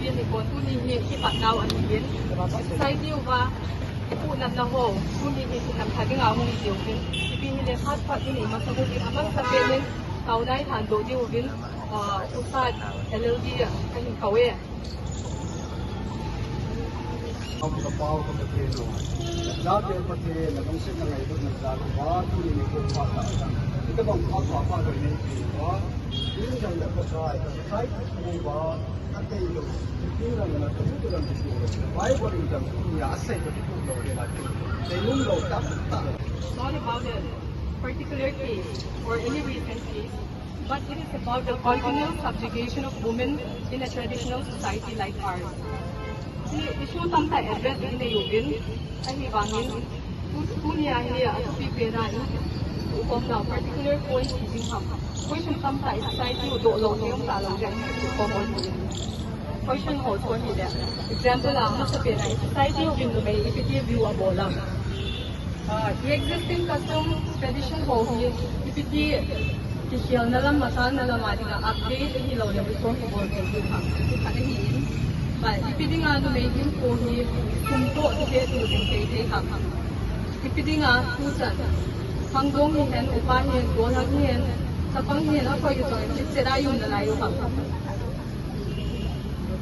viên thì còn tu ni khi bạn nào anh viên sai tiêu và phụ nằm nào hồ tu ni thì nằm thay cái ngào mông tiêu viên vì hiện phát phát cái này mà sao cũng bị áp sát bên nên tàu này thản đồ tiêu viên usad allergy anh khẩu ấy ông có bao có thể luôn giá tiền có thể là công sức ngày đó mình ra quá tu ni cũng phát tạo ra cái bằng phát phát rồi nên thì quá những cái là có sai cái quá anh thấy được những cái là cái thứ là why what is them ya say the people know that they know that not about a particular case or any recent case, but it is about the continual subjugation of women in a traditional society like ours. The issue tamta address in the yubin ahi bangin tunia hiya atupi peran upom na particular point using ham question tamta society do lo yung talang gan common question holds for me there example lang sa peran society of may effective view abola the existing custom tradition ho hi ipiti tihil na lang mata na lang nga update hilaw na before before ko ha katahin but ipiti nga no may din ko hi kumpo ite to din kay ha ipiti nga pusan hangdong hihen upahin golang hihen sa panghihen ako ito sira yung nalayo ha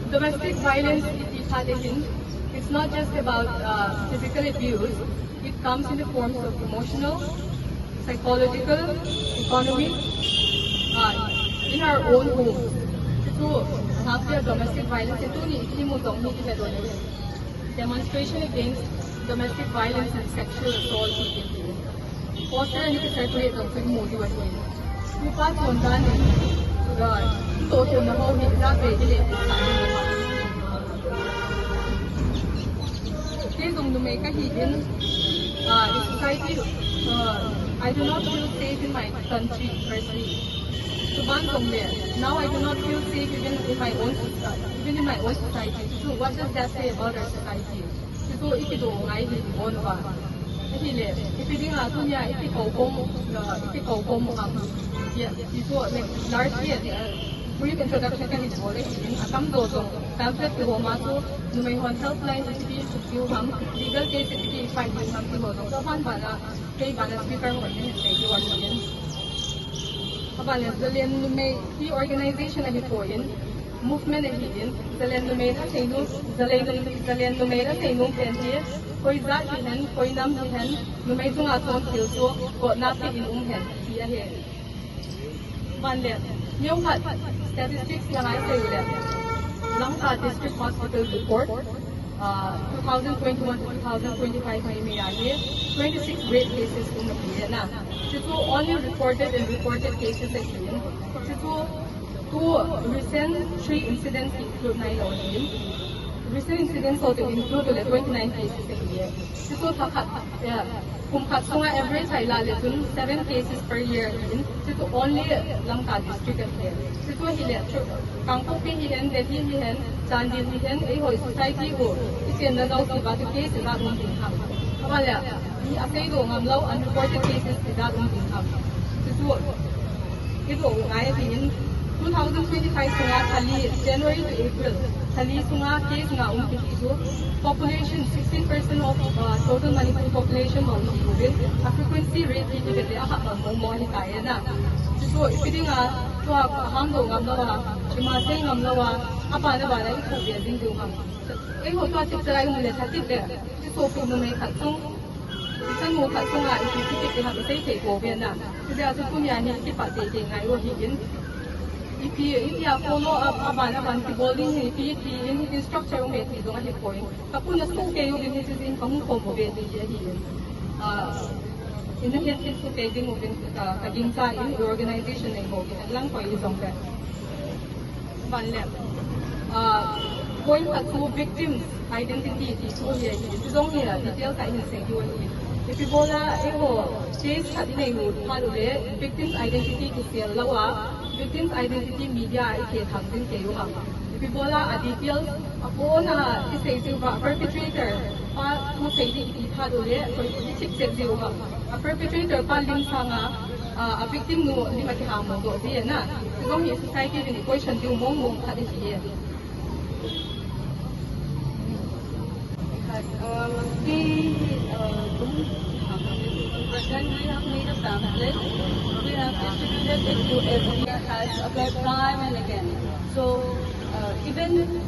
domestic violence it's not just about physical abuse. It comes in the forms of emotional, psychological, economic, in our own home. Ito, after domestic violence, ito ni ikimutong ni kinadonay. Demonstration against domestic violence and sexual assault in India. Poster ni circulate ng pagmudi was in. Lupat mondan ni ito kung nahohi na pwede in society, I do not feel safe in my country personally. Now I do not feel safe even in my own society. So what does that say about our society? So if you don't like it, on ba? If you nga to niya, ikaw ko mo ang ito last year. Brief introduction kan ito ulit. Atam doon pamphlet ko maso numay helpline iti yung ham legal case iti fight yung ham ko doon. So pan bana kay bana speaker mo din kay Juan din. Kabalas dalen numay the organization na ito yun movement na hidin dalen numay na sa inyo dalen numay na sa inyong pensiya ko izat hihan ko inam hihan numay tunga son kilso ko napi inumhen siya he. Bandet yung statistics lang ay sa ulit. Langka District Hospital report, 2021 to 2025 may 26 rape cases kung napiya na. Ito only reported cases again. Ito two recent 3 incidents include na ilaw. Recent incidents also include ulit 29 cases again. Ito kung katsunga every Thailand, 7 cases per year in, ito only Langka district here. Ito hilen, Kangkok hilen, Delhi hilen, Chandil hilen, hoi society ko, isin na daw si batu case sa datong tingham. Kapala, i-asay do ngamlaw unreported cases sa datong tingham. Ito, ngaya hilen, 2025 sunga kali January to April kali sunga case nga umpit ito population 16% of total Manipur population mo umpit a frequency rate ito gati mo kaya na so ipidi nga to hamdo ngamlawa imasay ngamlawa apa na bala ito biading duha ho to at try mo le tatip de so po may katsong isan mo katsong nga ipipit ha isay kay ko na kasi aso kunya ni ipate nga iwahigin if you follow up aban bowling in instructor yung method ng ating point kapag nasuke yung business in pangungko mo bete siya inahitin so pwede mo din kaging sa organization na yung lang po isang ka banlep point at two victims identity ito siya itong nila details sa insecurity if you bola case sa dinay mo victims identity kasi lawa victims identity media ike hamdin kayo ha. If bola details ako na isa perpetrator pa mo say di ipad uli so i-check zero ha. A perpetrator pa lim sa nga a victim no di makihamo do di na. So yung society din question yung mong kadi siya. We don't have it, but then we have made a pamphlet. We have distributed it to everyone has occurred time and again. So even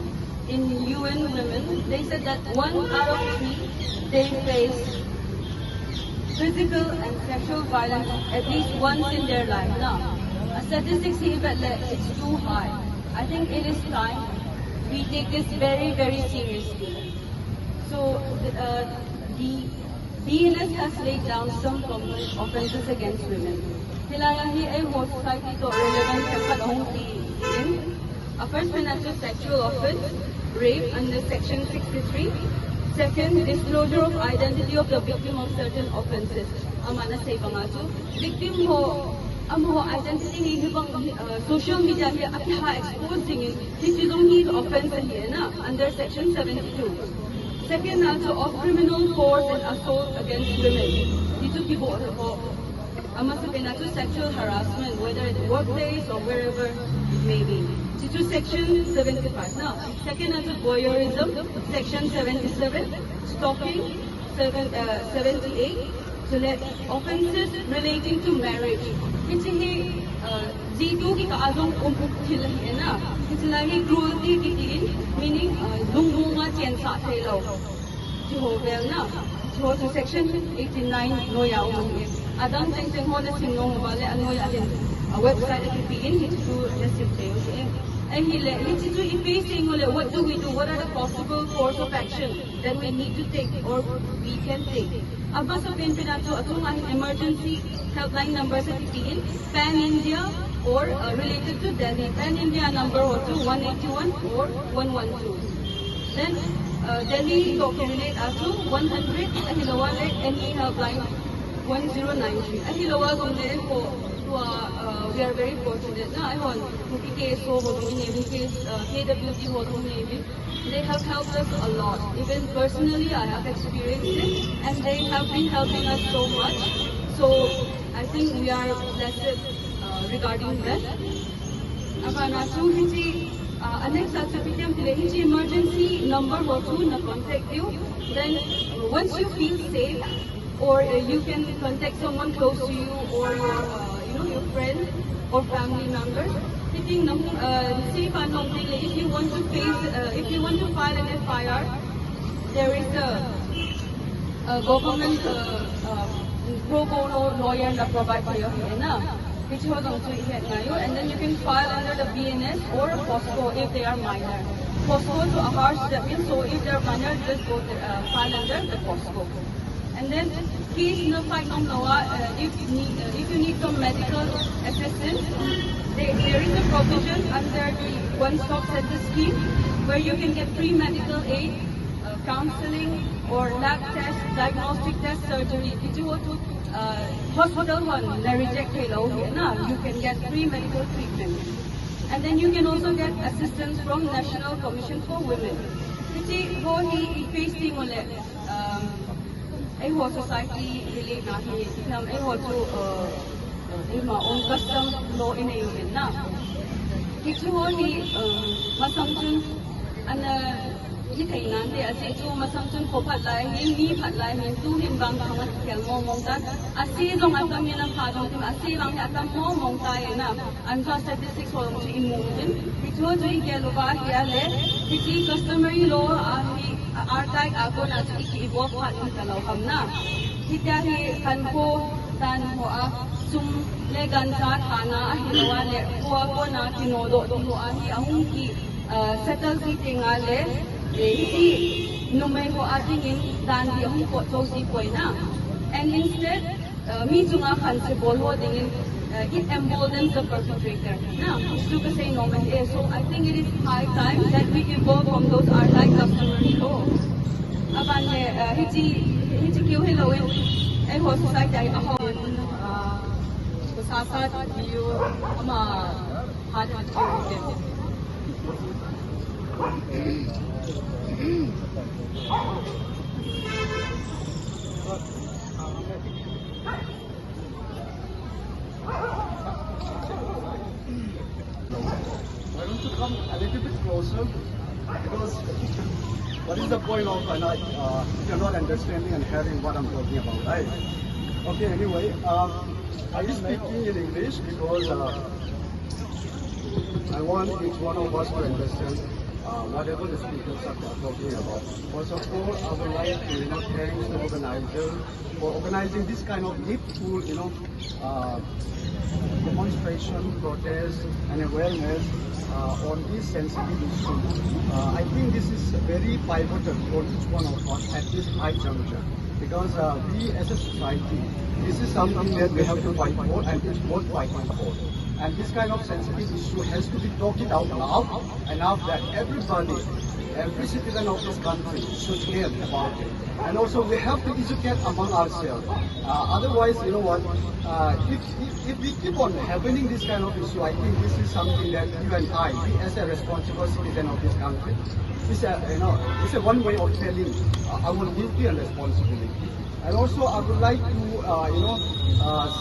in UN Women, they said that 1 out of 3 they face physical and sexual violence at least once in their life. Now, statistics say that it's too high. I think it is time we take this very, very seriously. So the BNS has laid down some common offences against women. Hilayahi ay ho society to relevant sa panahong tiin. First, financial sexual offence, rape under section 63. Second, disclosure of identity of the victim of certain offences. Amana say pangaso, victim ho amo identity ni hibang social media hi apha exposing this is only the offence here na under section 72. Second, also of criminal force and assault against women. Dito kibo ho ama sa pinato sexual harassment, whether at workplace or wherever it may be. Dito section 75 na. Second, also voyeurism, section 77, stalking, 78. So let offences relating to marriage. Kasi dito ki kaadong umpuk hilahin na. Kasi lagi cruelty kitiin, meaning lungunga tiyan sa telaw. Jehovah na. So to section 89 no ya umangin. Adang teng ho na sinong bale ano ya din website at kitiin hito resipteo. And he to facing what do we do? What are the possible course of action that we need to take or we can take? Aba sa pinpinato atong emergency helpline number sa titiin, Pan India or related to Delhi. Pan India number also 181 or 112. Then Delhi to relate also 100 ahilawale NE helpline 1093. Ahilawa kung din po we are very fortunate na ayun kung case ho in Navy case KWD ho in Navy, they have helped us a lot. Even personally I have experienced it and they have been helping us so much. So I think we are blessed regarding that. Apana so hiji next attribute hiji emergency number ho to na contact you. Then once you feel safe or you can contact someone close to you or your friend or family members. If you want to if you want to file an FIR, there is a government pro bono lawyer that provides for you which holds on to and then you can file under the BNS or POSCO if they are minor. POSCO to a harsh step in, so if they are minor, just go to, file under the POSCO. And then, case no fight on law, if you need some medical assistance, there is a provision under the one-stop center scheme where you can get free medical aid, counseling, or lab test, diagnostic test, surgery. If you go to hospital one, they reject you can get free medical treatment. And then you can also get assistance from National Commission for Women. Society relate na on custom law in a na. Masangchun nante asi tu masangchun ko patlay hindi patlay tu himbang pangat kelmo mongtan asi dong atam yan ang padong tim asi lang atam mo mongtay na anka statistics ko si imutin ito jo ikeluba hiale iti customary law ahi artay ako na ikiibo pat italaw kam na hitahi kanko tan ho sum legan sa kana hinawa le ko na tinodo tino ahi ahung ki settle si tingale iti numay ko ating dan di ang po so si na. And instead, medyo nga kansible ho dingin it emboldens the perpetrator. Now, gusto ko say nomen so I think it is high time that we evolve from those archaic customary laws. Aban hiti kiw hilawin ho society ay ako kusasat iyo ama hadat kiw Why don't you come a little bit closer? Because what is the point of if you're not understanding and hearing what I'm talking about, right? Okay, anyway, I am speaking in English because I want each one of us to understand whatever the speakers are talking about. First of all, I would like to thank the organizers for organizing this kind of needful, demonstration, protest, and awareness on this sensitive issue. I think this is very pivotal for each one of us at this high juncture, because we as a society, this is something that we have to fight for, and it's worth fighting for. And this kind of sensitive issue has to be talked out loud enough that everybody, every citizen of this country should hear about it. And also we have to educate among ourselves. Otherwise, you know what, if we keep on having this kind of issue, I think this is something that you and I, we as a responsible citizen of this country, it's a one way of telling our duty and responsibility. And also I would like to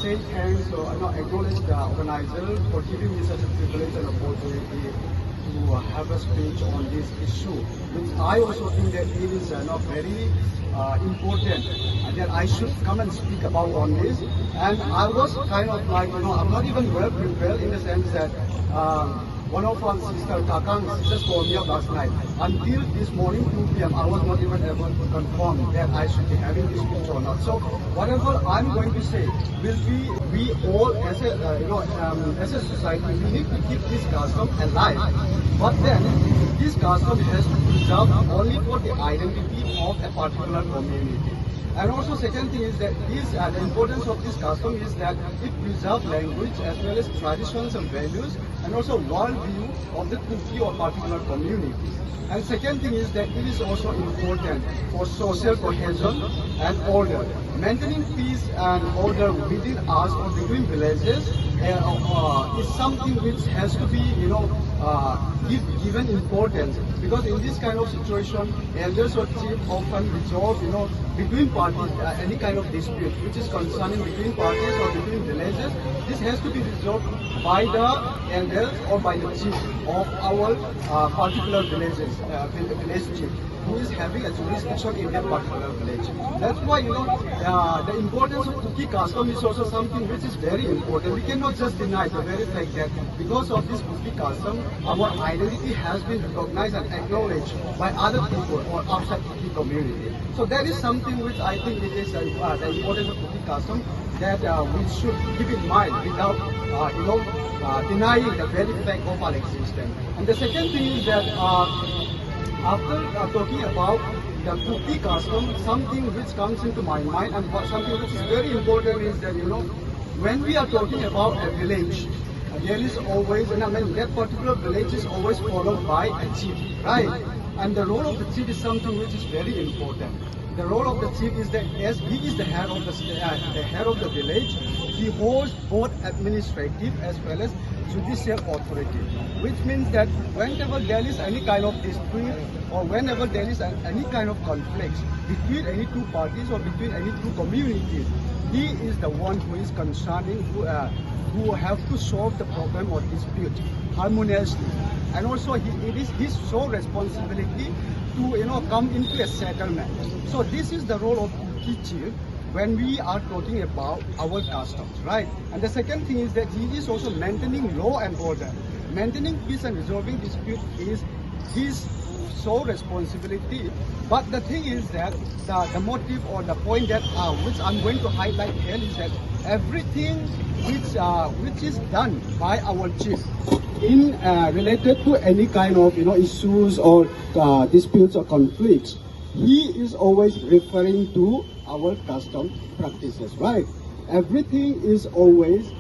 say thanks or acknowledge the organizer for giving me such a privilege and opportunity to have a speech on this issue, which I also think that it is very important and that I should come and speak about on this. And I was kind of like, I'm not even well prepared in the sense that one of our sister Kakang just told me last night. Until this morning 2 p.m. I was not even able to confirm that I should be having this speech or not. So whatever I'm going to say will be, we all as a society, we need to keep this custom alive. But then this custom has to be preserved only for the identity of a particular community. And also second thing is that the importance of this custom is that it preserves language as well as traditions and values, and also worldview of the Kuki or particular community. And second thing is that it is also important for social cohesion and order. Maintaining peace and order within us or between villages is something which has to be, given importance, because in this kind of situation, elders or chief often resolve, between parties, any kind of dispute which is concerning between parties or between villages. This has to be resolved by the elders or by the chief of our particular villages, village chief, who is having a jurisdiction in that particular village. That's why, the importance of Kuki custom is also something which is very important. We cannot just deny the very fact that because of this Kuki custom, our identity has been recognized and acknowledged by other people or outside Kuki community. So that is something which I think it is the importance of Kuki custom that we should keep in mind without, denying the very fact of our existence. And the second thing is that after talking about the Kuki custom, something which comes into my mind and something which is very important is that, when we are talking about a village, there is always, that particular village is always followed by a chief, right? And the role of the chief is something which is very important. The role of the chief is that as he is the head of the village, he holds both administrative as well as judicial authority, which means that whenever there is any kind of dispute or whenever there is any kind of conflict between any two parties or between any two communities, he is the one who is concerning, who have to solve the problem or dispute harmoniously. And also it is his sole responsibility to come into a settlement. So this is the role of Kuki chief when we are talking about our customs, right? And the second thing is that he is also maintaining law and order. Maintaining peace and resolving dispute is his sole responsibility. But the thing is that the motive or the point that which I'm going to highlight here is that everything which is done by our chief in related to any kind of issues or disputes or conflicts, he is always referring to our custom practices, right? Everything is always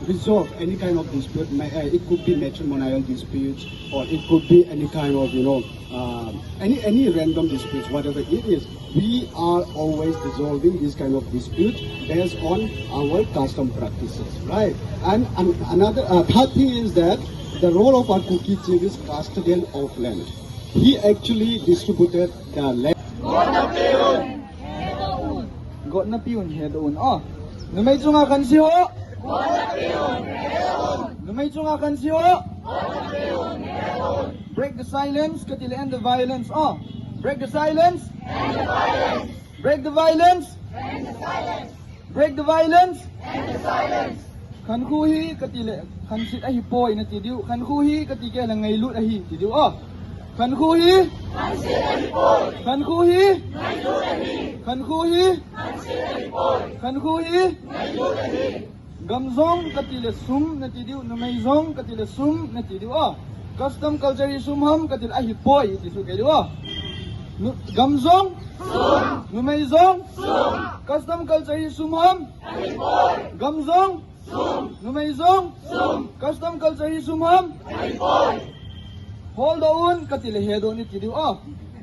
resolve any kind of dispute. It could be matrimonial disputes, or it could be any kind of any random disputes, whatever it is. We are always resolving this kind of disputes based on our custom practices, right? And another third thing is that the role of our Kuki chief is custodian of land. He actually distributed the land. Got na piyon he doon. Oh, numay nga kan siyo. Numay nga kan siyo. Break the silence, katili end the violence. Oh, Break the silence. Break the violence. Break the violence. Khan khu hi katile khan sit a hi poi na ti diu khan khu hi katike la ngai lut a hi ti diu oh khan khu hi khan sit a hi poi khan khu hi ngai lut a hi khan khu hi khan sit a hi poi khan khu hi ngai lut a hi gamzong katile sum na ti diu numai zong katile sum na ti diu oh custom culture hi sum ham katil a hi poi ti su ke diu oh gamzong sum numai zong sum custom culture hi sum ham a hi poi gamzong Numay zong custom culture hi sumham hold on katile head on it diu ah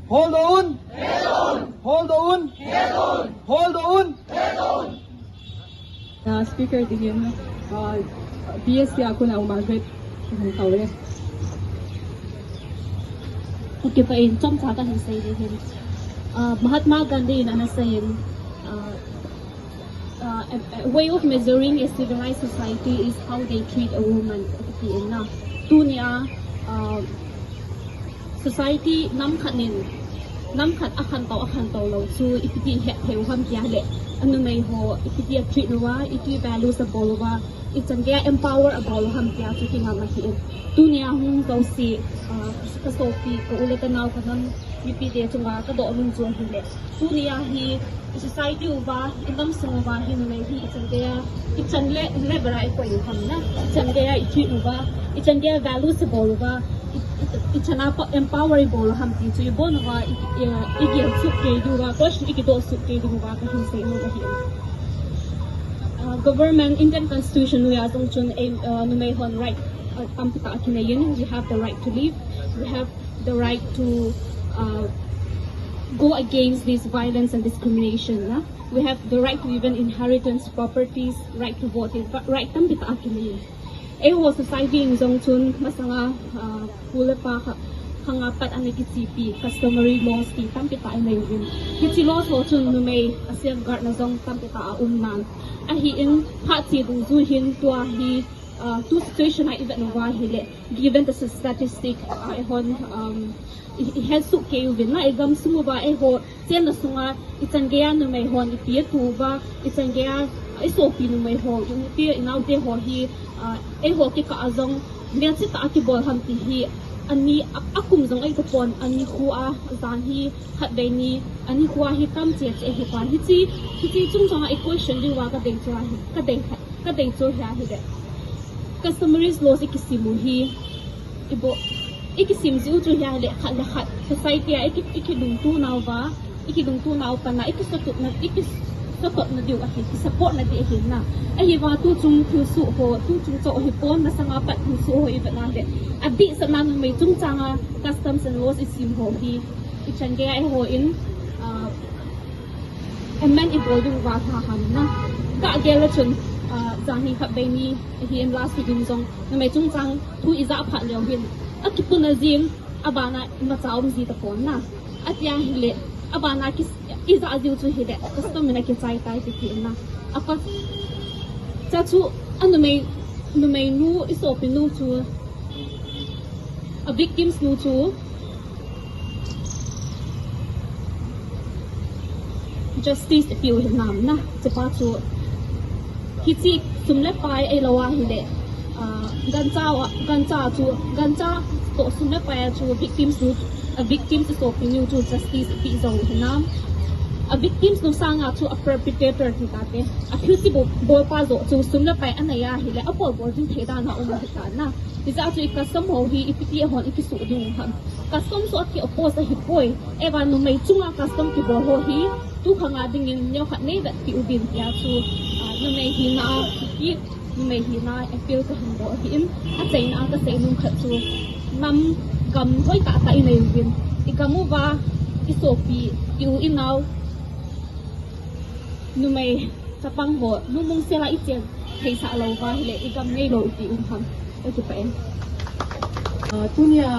hold on head on hold on head on hold on head on speaker tingin BSc ako na umagrade ng tawre okay pa in trong sa ka say din Mahatma Gandhi na nasayin a way of measuring a civilized society is how they treat a woman. Society nam khat akan tau lo so ipiti het heu ham kya le anu mai ho ipiti treat wa ipiti values a bolwa it's an empower a bol ham kya so ki ngam ki dunia hung tau si ka so pi ko ulet naw kanam ipiti chunga ka do lung jong hi le dunia hi society uba indam sunga hi mai hi it's an le bra ko yu ham na it's an values a bolwa it's an empowerable hamti so you born wa igir sukke duwa question ikido sukke duwa ka hin say no hi government Indian constitution we are chun no may hon right ampita akinayin we have the right to live we have the right to go against this violence and discrimination we have the right to even inheritance properties right to vote right ampita akinayin Ewo society in Zongchun masanga pula pa hangapat ang CP customary laws ti tampita ay mayroon. Kiti laws ho chun numay safeguard na zong tampita umman. Ahi in hati duzuhin tua hi two situation ay iba nawa hile. Given the statistic hon has su kayo bin na igam sumuba ho siya na sunga itangaya numay hon ipiya tuba itangaya isopi numay ho yung ipiya inaw de ho hi ho ki ka azong mian si ta ki bol ham ti hi ani akum zong ai ka pon ani khuwa zan hi khat dai ni ani khuwa hi tam che hi kwan hi chi chung chang ai question di wa ka deng chwa hi ka deng cho ya hi de customary laws ikisimu hi ibo ikisim zu chu ya le khat society ai ikidung tu naw pa na ikisotut na diu ahi support na di ahi na ahi wa tu chung thu su ho tu chung cho hi pon na sanga pat thu su ho iba na de adi sa nan mai chung changa customs and laws isim ho hi ichange ai ho in amend evolving wa ha han na ka gela chun jang hi khat bai ni hi in last week in zong na mai chung chang thu iza pha leo hin akipuna zim abana ma chaum zi ta pon na atya hi le abana kis iza azil chu hide custom na ki chai tai ti na apa cha chu anu mai nu isopi nu chu a victims nu chu justice appeal hi nam na cha chu hichi sumle pai ai lawa hide gancha to sumle pai chu victims nu a victims isopi nu chu justice appeal zo hi nam a victims no sanga to a perpetrator ti tate a husi bo pa zo chu sumna pai anaya hile apol bor jin theda na umo ta na isa chu custom ho hi ipiti hon ikisu dung ham custom so ki oppose hi poi eva no mai chunga custom ki bo ho hi tu khanga ding in nyo khat nei that ki ubin ya chu no mai hi na ki no mai hi na I feel ka hon bo hi in a chain a ka sei nung khat chu nam gam hoi ta ta in nei ubin ikamu ba isopi you in now numay sa pangho numong sila ityan kay sa alaw ka hili igam ngay lo iti umham ito pa en tunia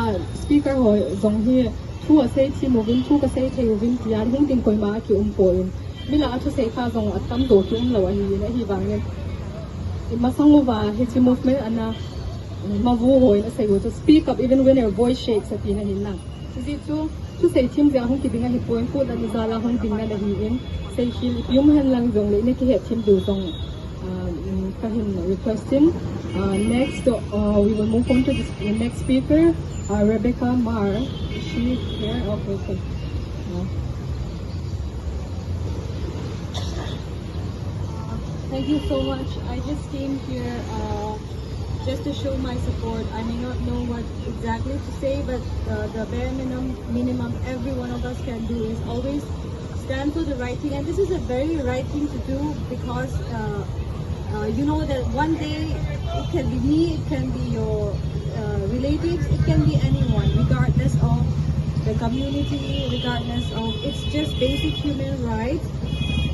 speaker ho zong hi thu a sei chi movin thu ka sei thei movin tian hing ting koi ma ki poin bila athu sei kha zong atam do ki lo hi le hi wangen masango ba hi chi movement ana mavu hoi na sei to speak up even when your voice shakes at ina hin na Is it to say team they hong kibinga hi point po na nizala hong binga na hiin say hil yung han lang zong le ne ki team do zong kahim requesting next we will move on to the next speaker Rebecca Mar. Is she here? Okay. Thank you so much. I just came here just to show my support. I may not know what exactly to say, but the bare minimum every one of us can do is always stand for the right thing. And this is a very right thing to do because you know that one day it can be me, it can be your relatives, it can be anyone, regardless of the community, regardless of, it's just basic human rights.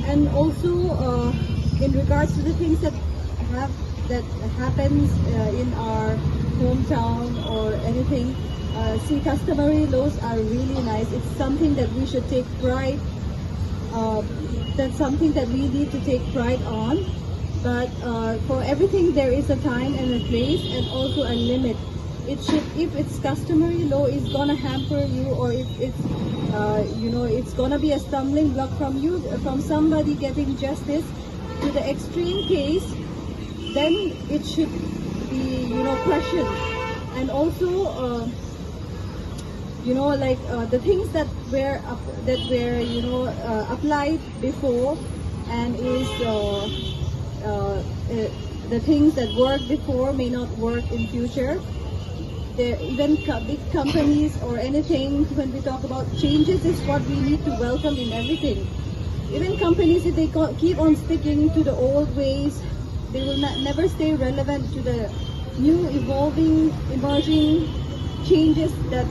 And also in regards to the things that happens in our hometown or anything, see, customary laws are really nice. It's something that we should take pride. That's something that we need to take pride on. But for everything there is a time and a place and also a limit. It should, if it's customary law is gonna hamper you, or if it's it's gonna be a stumbling block from you, from somebody getting justice to the extreme case, then it should be questioned. And also the things that were applied before and is the things that worked before may not work in future. Even big companies or anything, when we talk about changes, is what we need to welcome in everything. Even companies, if they keep on sticking to the old ways, they will never stay relevant to the new, evolving, emerging changes that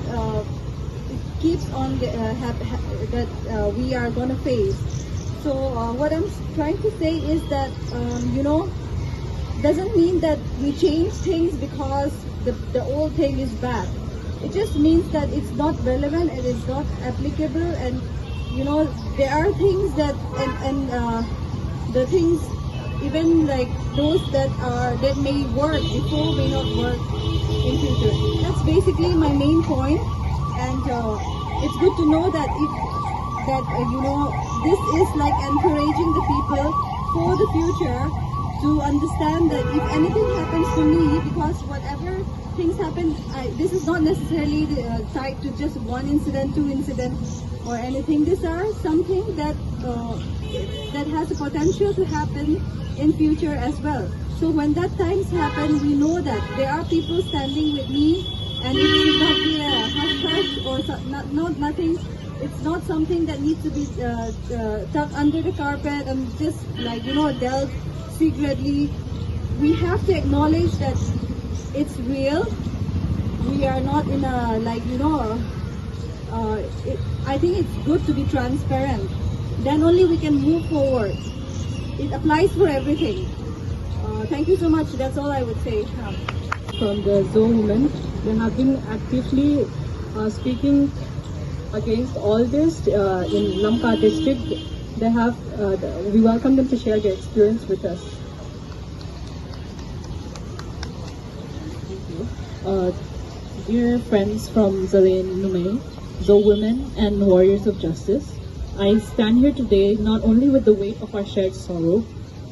it keeps on that we are gonna face. So what I'm trying to say is that doesn't mean that we change things because the old thing is bad. It just means that it's not relevant, it is not applicable, and there are things that and the things even like those that may work before may not work in future. That's basically my main point, and it's good to know that this is like encouraging the people for the future to understand that if anything happens to me, because whatever things happen, this is not necessarily tied to just one incident, two incidents, or anything. These are something that that has the potential to happen in future as well. So when that times happen, we know that there are people standing with me, and it should not be a hush-hush or nothing. It's not something that needs to be tucked under the carpet and just dealt secretly. We have to acknowledge that it's real. We are not in a I think it's good to be transparent. Then only we can move forward. It applies for everything. Thank you so much. That's all I would say. From the Zoe women, they have been actively speaking against all this in Lamka district. They have we welcome them to share their experience with us. Dear friends from Zalayan Nume, Zoe Women and Warriors of Justice, I stand here today not only with the weight of our shared sorrow,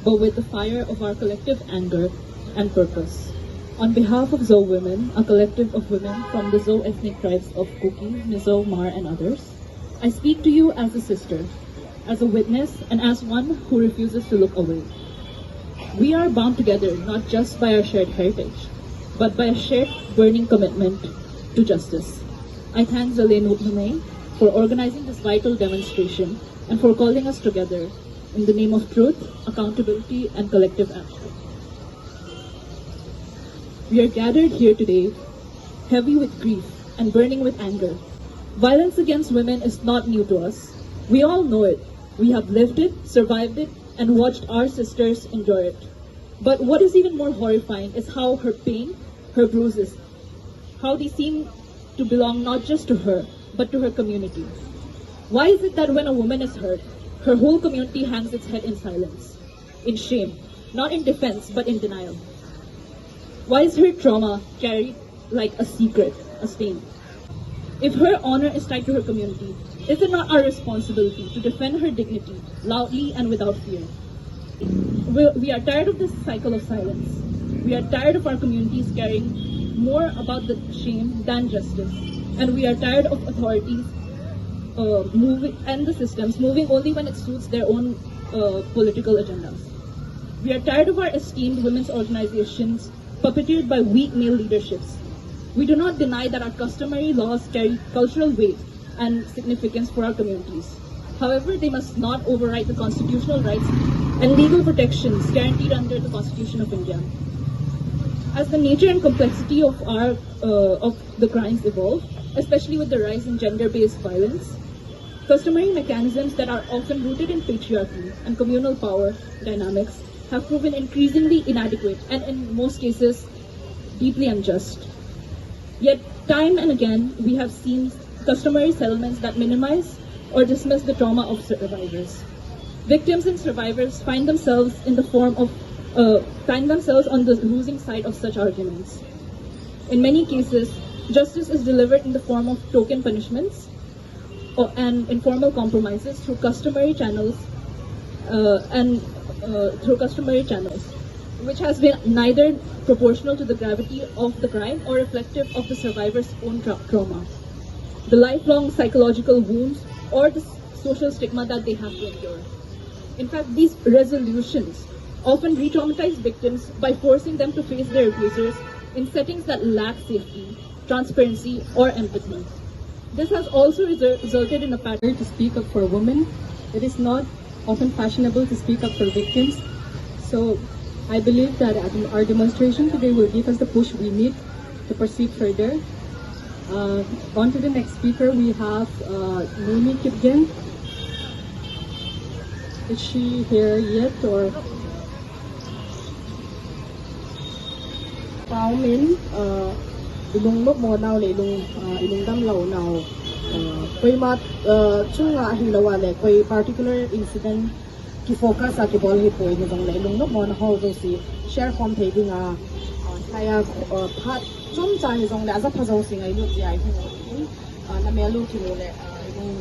but with the fire of our collective anger and purpose. On behalf of Zoe Women, a collective of women from the Zoe ethnic tribes of Kuki, Mizo, Mar, and others, I speak to you as a sister, as a witness, and as one who refuses to look away. We are bound together not just by our shared heritage, but by a shared burning commitment to justice. I thank Zalayan Nume for organizing this vital demonstration and for calling us together in the name of truth, accountability, and collective action. We are gathered here today, heavy with grief and burning with anger. Violence against women is not new to us. We all know it. We have lived it, survived it, and watched our sisters endure it. But what is even more horrifying is how her pain, her bruises, how they seem to belong not just to her, but to her community. Why is it that when a woman is hurt, her whole community hangs its head in silence, in shame, not in defense, but in denial? Why is her trauma carried like a secret, a stain? If her honor is tied to her community, is it not our responsibility to defend her dignity loudly and without fear? We are tired of this cycle of silence. We are tired of our communities caring more about the shame than justice. And we are tired of authorities moving and the systems moving only when it suits their own political agendas. We are tired of our esteemed women's organizations puppeteered by weak male leaderships. We do not deny that our customary laws carry cultural weight and significance for our communities. However, they must not override the constitutional rights and legal protections guaranteed under the Constitution of India. As the nature and complexity of the crimes evolve, especially with the rise in gender-based violence, customary mechanisms that are often rooted in patriarchy and communal power dynamics have proven increasingly inadequate and in most cases deeply unjust. Yet time and again we have seen customary settlements that minimize or dismiss the trauma of survivors. Victims and survivors find themselves on the losing side of such arguments. In many cases, justice is delivered in the form of token punishments and informal compromises through customary channels, which has been neither proportional to the gravity of the crime or reflective of the survivor's own trauma, the lifelong psychological wounds, or the social stigma that they have to endure. In fact, these resolutions often re-traumatize victims by forcing them to face their abusers in settings that lack safety, transparency, or empathy. This has also resulted in a pattern to speak up for women. It is not often fashionable to speak up for victims. So I believe that our demonstration today will give us the push we need to proceed further. On to the next speaker, we have Noemi Kipgen. Is she here yet or? Pao Min, ilung lok mo now le ilung dam lao now. Koi mat chunga hilawale koi particular incident ki focus sa ki bol hi poi ni jong le ilung lok mo na ho jo si share form thei dinga kaya phat chom cha ni jong le aza pha jo sing ai lu ya hi na me lu ki le ilung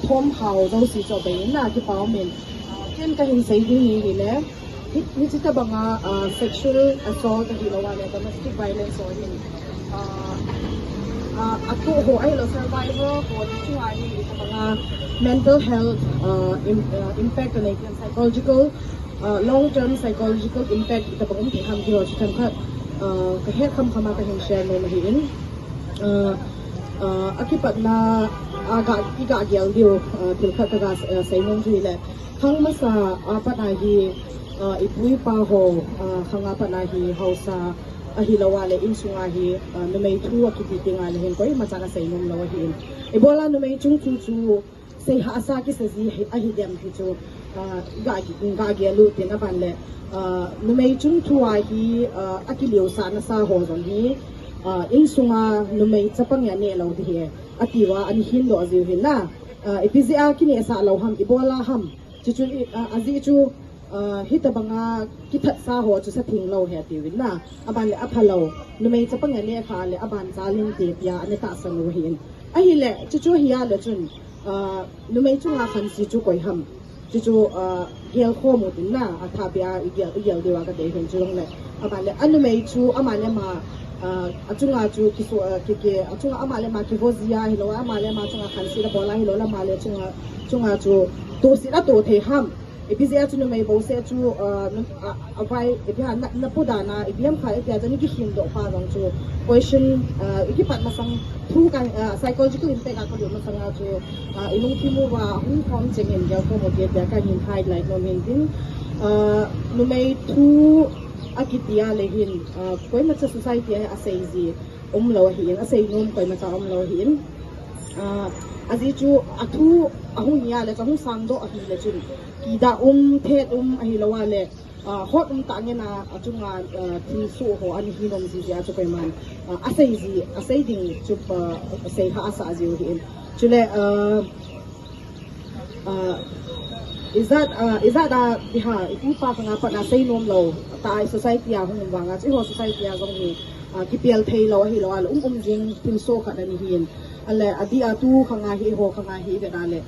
thom hao jo si cho be na ki Pao Min ken ka hin sei ding ni le hi chita banga sexual assault hi lawale domestic violence or hin ato ho ay lo survivor ko chu ai ni banga mental health impact on psychological long term psychological impact ita bang ki ham ki ho chitan kha ka he kham khama ka hin share no hi in akipat na aga ki ga gyal dio til kha ka ga sai nong ji le khang ma sa apa na hi ipui pa ho khanga pa na hi hausa ahilawale insunga hi numei thu akitinga le hen koi machana sei nom lawa hi ebola numei chung chu chu sei ha asa ki se ji ahidem ki chu ga ge lu tin aban le numei chung thu a hi akiliu sa na sa ho zon hi insunga numei chapang ya ne lo di he atiwa an hin do azu hin na epizia kini asa lo ham ebola ham chu chu azi chu hita banga kithat sa ho chu sa thing lo he ti win na aban le aphalo numei chapang ne kha le aban chalin te pya ane ta sa lo hin a hi le chu chu hiya le chun numei chu nga khan si chu koi ham chu chu hel kho mo tin na atha pya igel dewa ka de hin chu long le aban le anumei chu amale ma achunga chu kiso ke achunga amale ma ki hozia hi lo amale ma chunga khan si la bola hi lo la male chunga chu to si la to the ham epizia chu numei bo se chu avai epia na pudana epiam kha epia jani ki him do pa rong chu question iki pat masang thu kan psychological impact ka do masang chu inung thimu wa hung khom chengin ja ko mo ge ka hin highlight no min din numei thu akitia le hin koi ma cha society a sei ji lo hin a sei nom koi ma cha lo hin azi chu athu ahung ya le chang sang do a hi le chun kida thet ahi lawa le hot ta nge na achunga thi su ho an hi nom ji ja chu kai man asai ding chu sei ha asa ji hi chule is that biha ipu pa nga pa na sei nom lo ta society a hung wanga chi ho society a gong ni ki pial thei lo hi lo al jing tin so kha da ni hin ale adi atu khanga hi ho khanga hi ve dale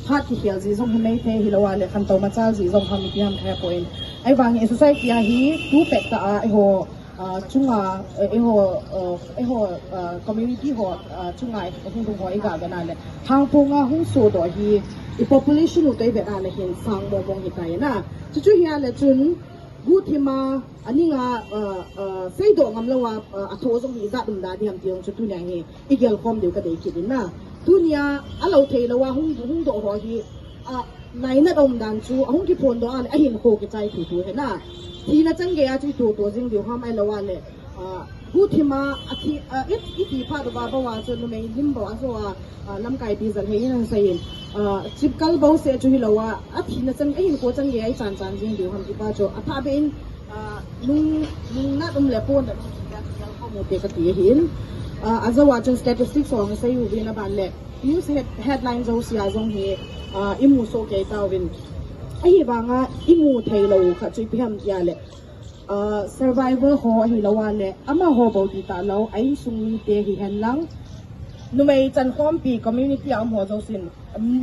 phat ki pial ji zong hmei the hi lo ale khan to ma chal ji zong ham ki ham kha point ai wang society ya hi tu pek ta a ho chunga community ho chunga hung dung ho iga ga na le thang ponga hung so do hi i population u te ve dale hin sang mo mong hi kai na chu hi ale chun gu thima ani nga sei do ngam lawa atho jong hi za dum da diam tiong chu tu nya hi igel kom deu ka dei ki din na tu nya alo thei lawa hung do ho hi nai na dom dan chu hung ki phon do an a hin ko ki chai thu tu he na thi na chang ge a chu tu to jing deu ham ai lawa le gu thima athi it ti pha do ba ba wa chu no me lim ba so lam kai pi zan he in sai chip kal bo se chu hi lawa athi na chang a hin ko chang ge ai chan chan jing deu ham ki pa chu a pha be in nung na dum le pon da ko mo te ka ti hin azawa chung statistics ong sai u bin ban le news headlines o sia zong he imu so ke ta win ai ba nga imu thei lo kha chui pham ya le survivor ho hi lo wa le ama ho bo ti ta lo ai sung ni te hi han lang nu mai chan khom pi community am ho zo sin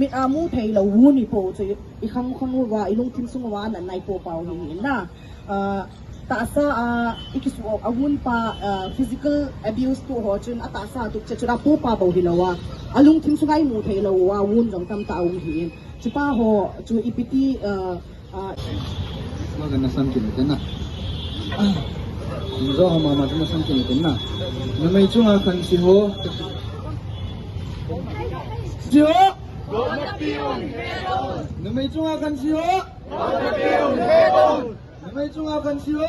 mi amu thei lo wu ni po chui I khang wa I lung tim sung wa na nai po pau hi na ta sa ikisu awun pa physical abuse to ho chun ata sa tu chura po pa bo hilawa alung thim sungai mu thei lo wa wun jong tam ta ung hi chu pa ho chu ipiti magana sam kin na zo ha ma ma sam kin na na mai chunga kan si ho jo na mai chunga kan si ho May chunga kan siyo.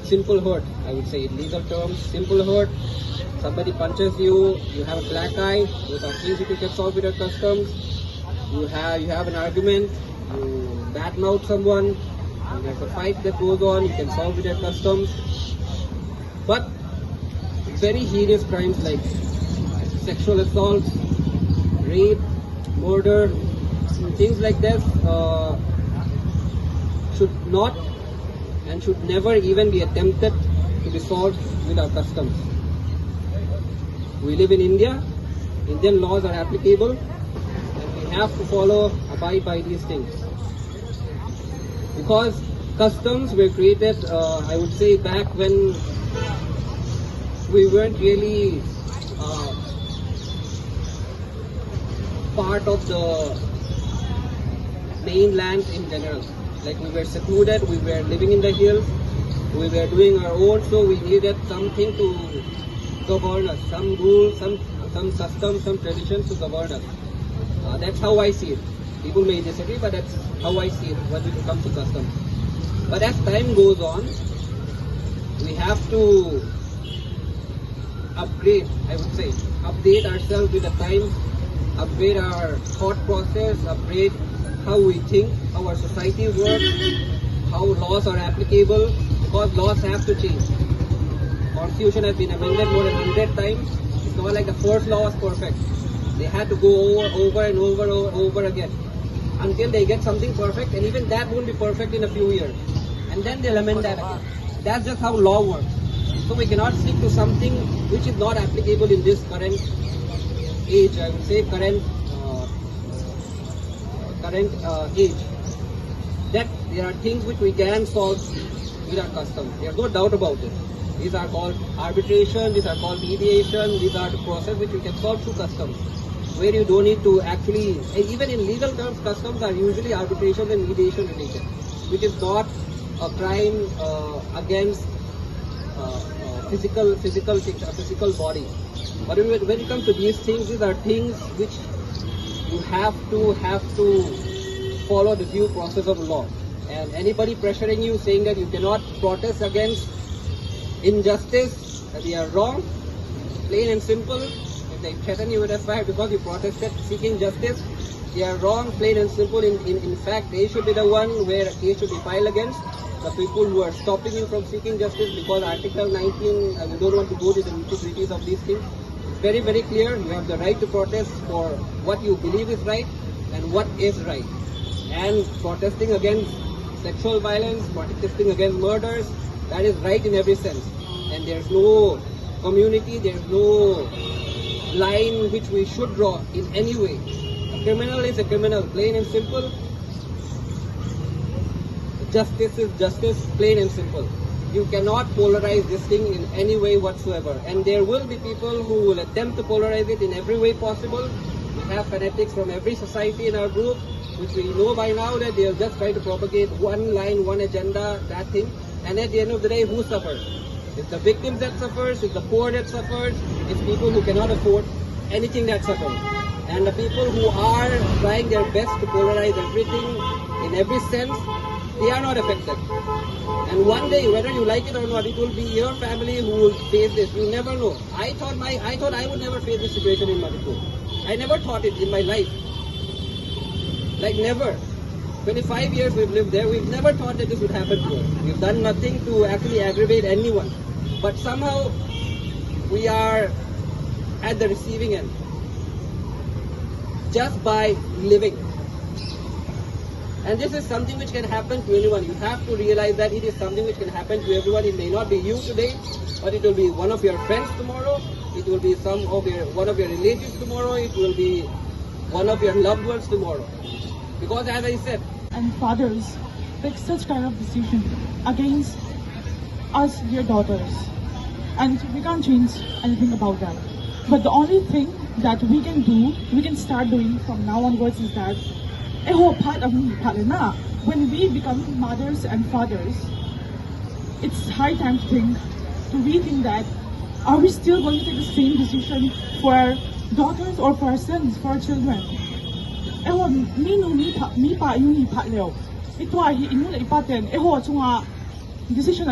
Simple hurt, I would say in legal terms. Simple hurt. Somebody punches you. You have a black eye. Those are things that you can solve with your customs. You have an argument. You badmouth someone. And there's a fight that goes on. You can solve with your customs. But very heinous crimes like sexual assault, rape, murder, things like this should not and should never even be attempted to be solved with our customs. We live in India. Indian laws are applicable and we have to abide by these things. Because customs were created, I would say, back when we weren't really part of the mainland in general. Like we were secluded, we were living in the hills, we were doing our own, so we needed something to govern us, some rules, some customs, some traditions to govern us. That's how I see it. People may disagree, but that's how I see it when it comes to customs. But as time goes on, we have to upgrade, I would say, update ourselves with the times, upgrade our thought process, upgrade how we think, how our society works, how laws are applicable, because laws have to change. Constitution has been amended more than 100 times. It's not like the first law was perfect. They had to go over and over again until they get something perfect, and even that won't be perfect in a few years. And then they'll amend that again. That's just how law works. So we cannot stick to something which is not applicable in this current age, I would say current age. That there are things which we can solve with our customs. There's no doubt about it. These are called arbitration, these are called mediation, these are the process which we can solve through customs. Where you don't need to actually, even in legal terms, customs are usually arbitration and mediation related, which is not a crime against physical body. But when it comes to these things, these are things which you have to follow the due process of law. And anybody pressuring you, saying that you cannot protest against injustice, that they are wrong, plain and simple. If they threaten you with a fire because you protested seeking justice, they are wrong, plain and simple. In fact, they should be the one where a case should be filed against the people who are stopping you from seeking justice, because Article 19, we don't want to go to the nitty-gritties of these things. It's very, very clear. You have the right to protest for what you believe is right and what is right. And protesting against sexual violence, protesting against murders. That is right in every sense. And there's no community, there's no line which we should draw in any way. A criminal is a criminal, plain and simple. Justice is justice, plain and simple. You cannot polarize this thing in any way whatsoever. And there will be people who will attempt to polarize it in every way possible. We have fanatics from every society in our group, which we know by now that they'll just try to propagate one line, one agenda, that thing. And at the end of the day, who suffers? It's the victims that suffers, it's the poor that suffers, it's people who cannot afford anything that suffers. And the people who are trying their best to polarize everything in every sense, they are not affected. And one day, whether you like it or not, it will be your family who will face this. You never know. I thought I would never face this situation in Manipur. I never thought it in my life. Like never. 25 years we've lived there, we've never thought that this would happen to us. We've done nothing to actually aggravate anyone. But somehow, we are at the receiving end. Just by living. And this is something which can happen to anyone. You have to realize that it is something which can happen to everyone. It may not be you today, but it will be one of your friends tomorrow. It will be one of your relatives tomorrow. It will be one of your loved ones tomorrow. Because as I said, and fathers take such kind of decision against us, their daughters, and we can't change anything about that. But the only thing that we can do, we can start doing from now onwards is that when we become mothers and fathers, it's high time to rethink that, are we still going to take the same decision for our daughters or for our sons, for our children? Decision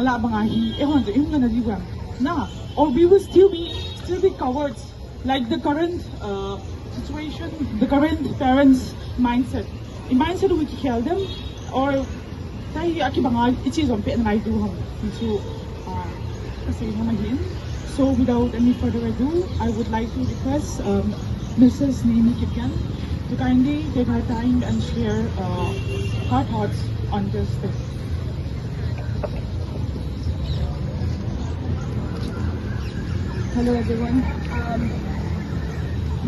or we will still be cowards, like the current situation, the current parents' mindset. In mindset we kill them, or so without any further ado, I would like to request Mrs. Naomi Kipyan to kindly take her time and share her thoughts on this thing. Hello everyone.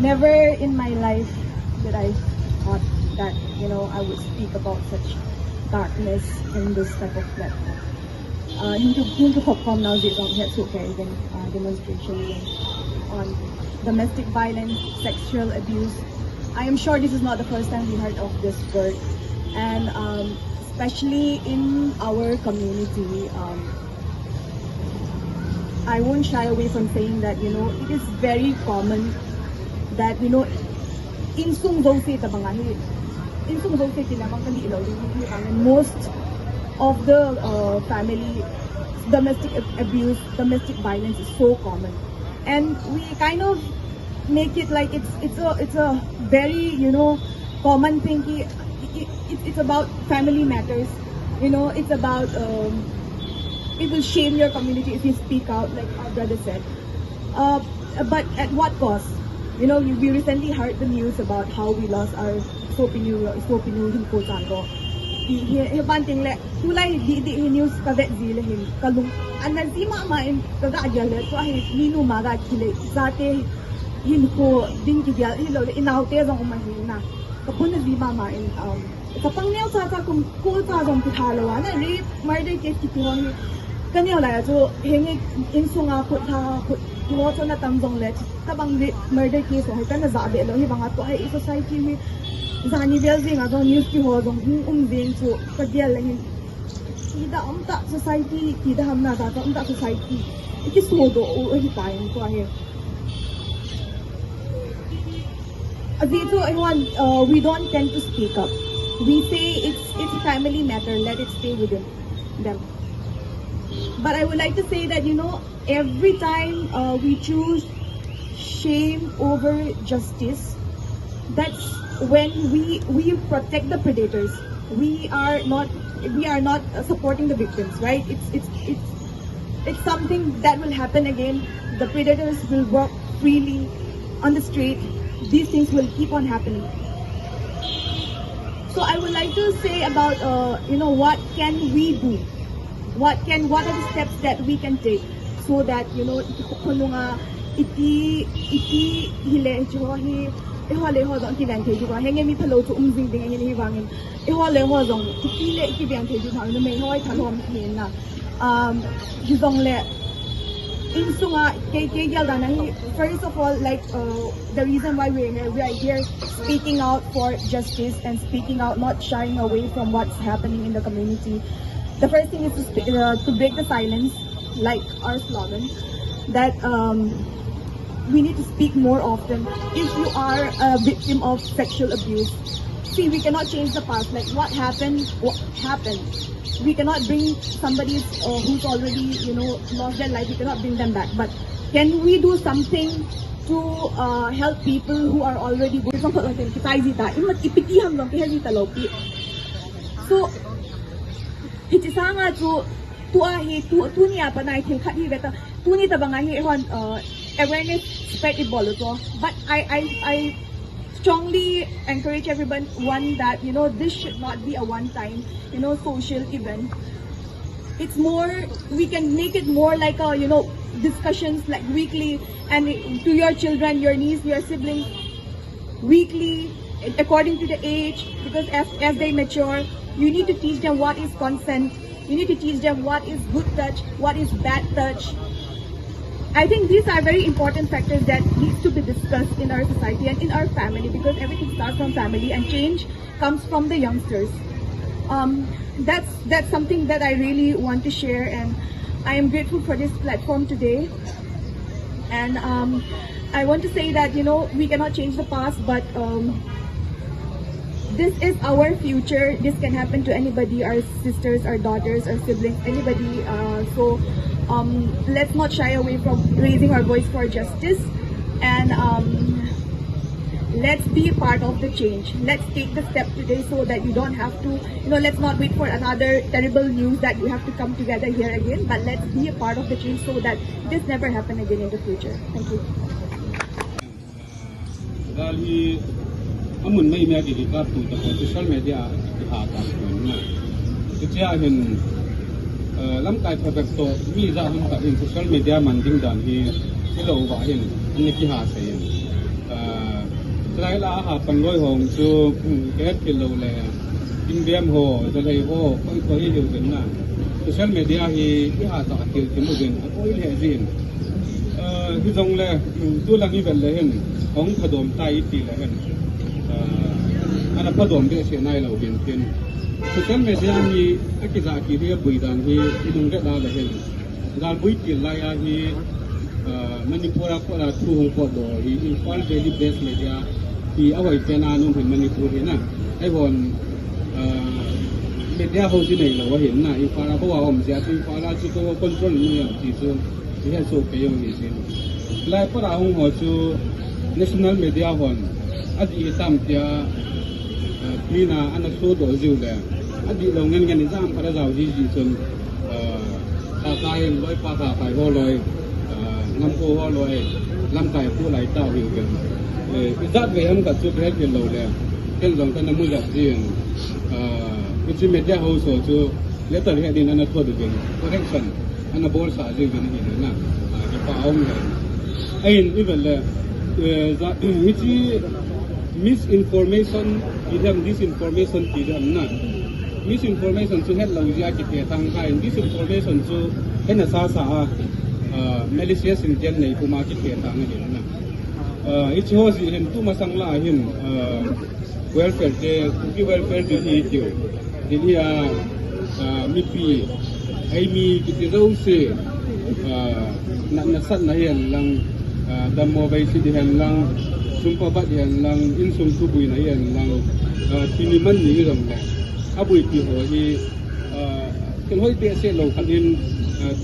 Never in my life did I thought that I would speak about such darkness in this type of platform. Hindi ko from now dito ang demonstration on domestic violence, sexual abuse. I am sure this is not the first time we heard of this word, and especially in our community. I won't shy away from saying that, it is very common that, insung zose tabangahi. Insung zose tinamang kali ilaw din most of the family domestic abuse, domestic violence is so common. And we kind of make it like it's a very, common thing. It's about family matters. It's about it will shame your community if you speak out, like our brother said. But at what cost? We recently heard the news about how we lost our sopinu hinko chango. Hibanting le, tulay di news kavet zile hin kalung. Anan si mama in kagajale to ahi ninu maga kile zate hinko din kidia hilo inaute zong umahina. Kapun di mama in kapang neo sa kum ko sa zong pitalawa na rape murder case kituang kanyo la jo hengi insunga put iwato na tamzong let tabang murder case ho kana zabe lo hi banga to ai society mi zani belzing adong news ki ho dong ding so kadial lahin ida amta society ida hamna da amta society ikisudo o hi tayo ko ahe dito everyone we don't tend to speak up. We say it's family matter, let it stay within them. But I would like to say that, every time we choose shame over justice, that's when we protect the predators. We are not supporting the victims, right? It's something that will happen again. The predators will walk freely on the street. These things will keep on happening. So I would like to say about what can we do? What are the steps that we can take so that kung nga iti hile johi ihole ho dong kilang te ju henge mi phalo chu umjing ding ngi hiwangin ihole ho dong iti le biang te ju thang no me hoi thalom hin na jong le in sunga ke yaldana hi. First of all, like the reason why we are here speaking out for justice and speaking out, not shying away from what's happening in the community. The first thing is to break the silence, like our slogan, that we need to speak more often. If you are a victim of sexual abuse, see, we cannot change the past. Like what happened. We cannot bring somebody who's already, lost their life. We cannot bring them back. But can we do something to help people who are already good? So, hitisanga tu niya pa na itil khati beta tu ni tabangahi awareness spread it bolo. But I strongly encourage everyone that this should not be a one-time social event. It's more, we can make it more like a discussions like weekly, and to your children, your niece, your siblings, weekly according to the age, because as they mature, you need to teach them what is consent. You need to teach them what is good touch, what is bad touch. I think these are very important factors that needs to be discussed in our society and in our family, because everything starts from family and change comes from the youngsters. That's something that I really want to share, and I am grateful for this platform today. And I want to say that we cannot change the past, but this is our future. This can happen to anybody, our sisters, our daughters, our siblings, anybody. So let's not shy away from raising our voice for justice, and let's be a part of the change. Let's take the step today so that you don't have to, let's not wait for another terrible news that you have to come together here again, but let's be a part of the change so that this never happen again in the future. Thank you. amun mai me di ka tu ta social media di ha ta na ti cha hin lam kai phak to mi za hum ka in social media man ding dan hi ti lo wa hin an ki ha sai lai la ha pan loi hong chu ke ki lo le in biam ho za lai ho ko hi hiu den na social media hi ki ha ta ki ti mu den ko hi he jin hi jong le tu la hi vel le hin hong khadom tai ti le hin ana padom be se nai lo bin tin social media ni akiza ki ria bui dan hi idung ga da la hen dal bui ti la ya hi manipura ko la tu hong ko do hi infal daily based media hi awai tena nu hin manipur hi na ai bon media ho ji nei lo wa hin na infara ko wa om sia ti infara chu ko control ni ya ti chu hi ha so ke yo ni sin lai para hong ho chu national media hon adi tam tia Lina anak so do juga, adi longan kan izam pada jauh di sini, kain loi pakai kai ho loi, ngam ho loi, lam kai pu lai tahu juga. Izat gayam kat tu berhenti lo le, kan long kan namu jat jian, itu media house tu, lepas lihat di anak tu juga, correction, anak bol sah juga ni na, di paung le, ain even le, itu misinformation tidak disinformation tidak na misinformation tu head lalu dia kita tangkai disinformation tu kena sasa malicious intent ni kuma kita tangkai dia na itu hosi hen tu masang lah hen welfare je kuki welfare je itu jadi mipi mi kita tahu se nak nasat na hen lang damo baisi di hen lang sumpah bat yang lang insum tubuh na yang lang tiniman ni ram le abui ti ho hi kan hoi te se lo khanin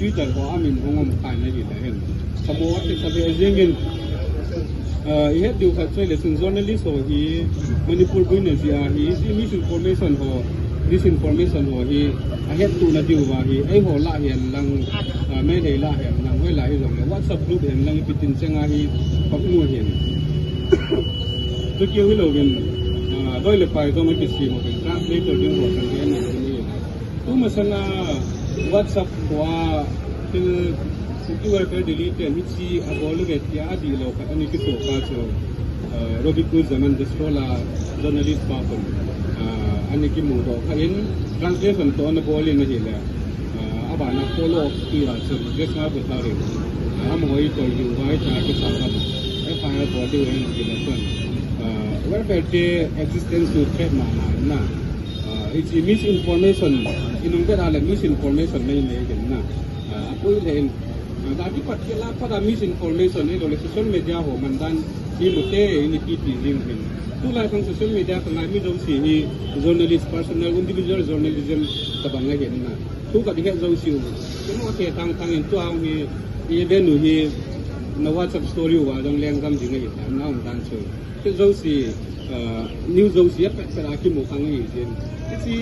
Twitter ho amin hongam kai na hi le hen samo te sabe jengin I had to say lesson journalist ho hi Manipur business ya hi misinformation ho disinformation ho hi I had to na diu wa hi ai ho la hian lang me dei la hian lang hoi la hi ram le WhatsApp group hian lang pitin chenga hi pak nu hian tu kêu hello bin โดยเลยไปก็ไม่คิดสิมันเป็นการที่จะดึงหัวกันเองในที่นี้ตู้มาสั่งWhatsApp ว่าคือสิ่งที่ว่าเป็นดีลิทเนี่ยมิตรอาบอลลูกเดียดีแล้วก็อันนี้คือตัวการจะโรบิคูzaman diskola jurnalis papun ani ki mu do khain translation to na bol in hi la aba na follow ki ra so just na bata re am hoi to yu wai ta ki sa ba ai fa na body wen ki la son welfare ke existence to threat ma na it's misinformation inung ka la misinformation nei nei gen na apoi len da ki pat ke la pa misinformation ni do le social media ho man danที่มุเตอนี่ที่ที่ลิงก์เป็นทุกหลายทางโซเชียลมีเดียทางมีดงสีนี่ journalist personal individual journalism ตะบังไงเห็นนะทุกกับที่เห็นเราสิวฉะนั้นว่าทางเห็นตัวเอานี่อีเวนต์นี่นวัตสับสตอรี่ว่าต้องเลี้ยงกำจิงไงเห็นน้าองค์การช่วยที่เราสินิวเราสิเป็นอาชีพมุขังไงเห็นที่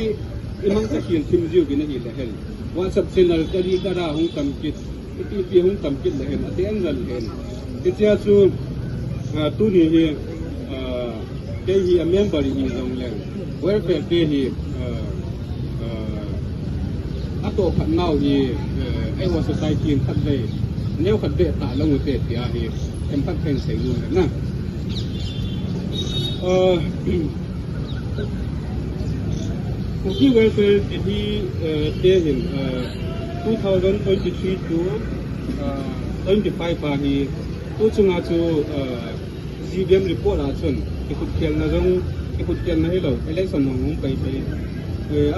มันจะเขียนทีมจิวกินนี่เลยเห็นว่าสับเซนล์ก็ดีก็ได้ห้องทำกิจที่ห้องทำกิจเลยเห็นอันที่อันนั้นเห็นที่จะสู้tu ni he ke hi a member hi zong le welfare ke hi ato phat nau hi ai wa society khat le neu khat de ta long te ti a hi em pat pen se lu na ki welfare hi te hin 2023 to 25 pa hi tu chunga chu CBM report a chun ikut khial na jong ikut khial na helo election hong pai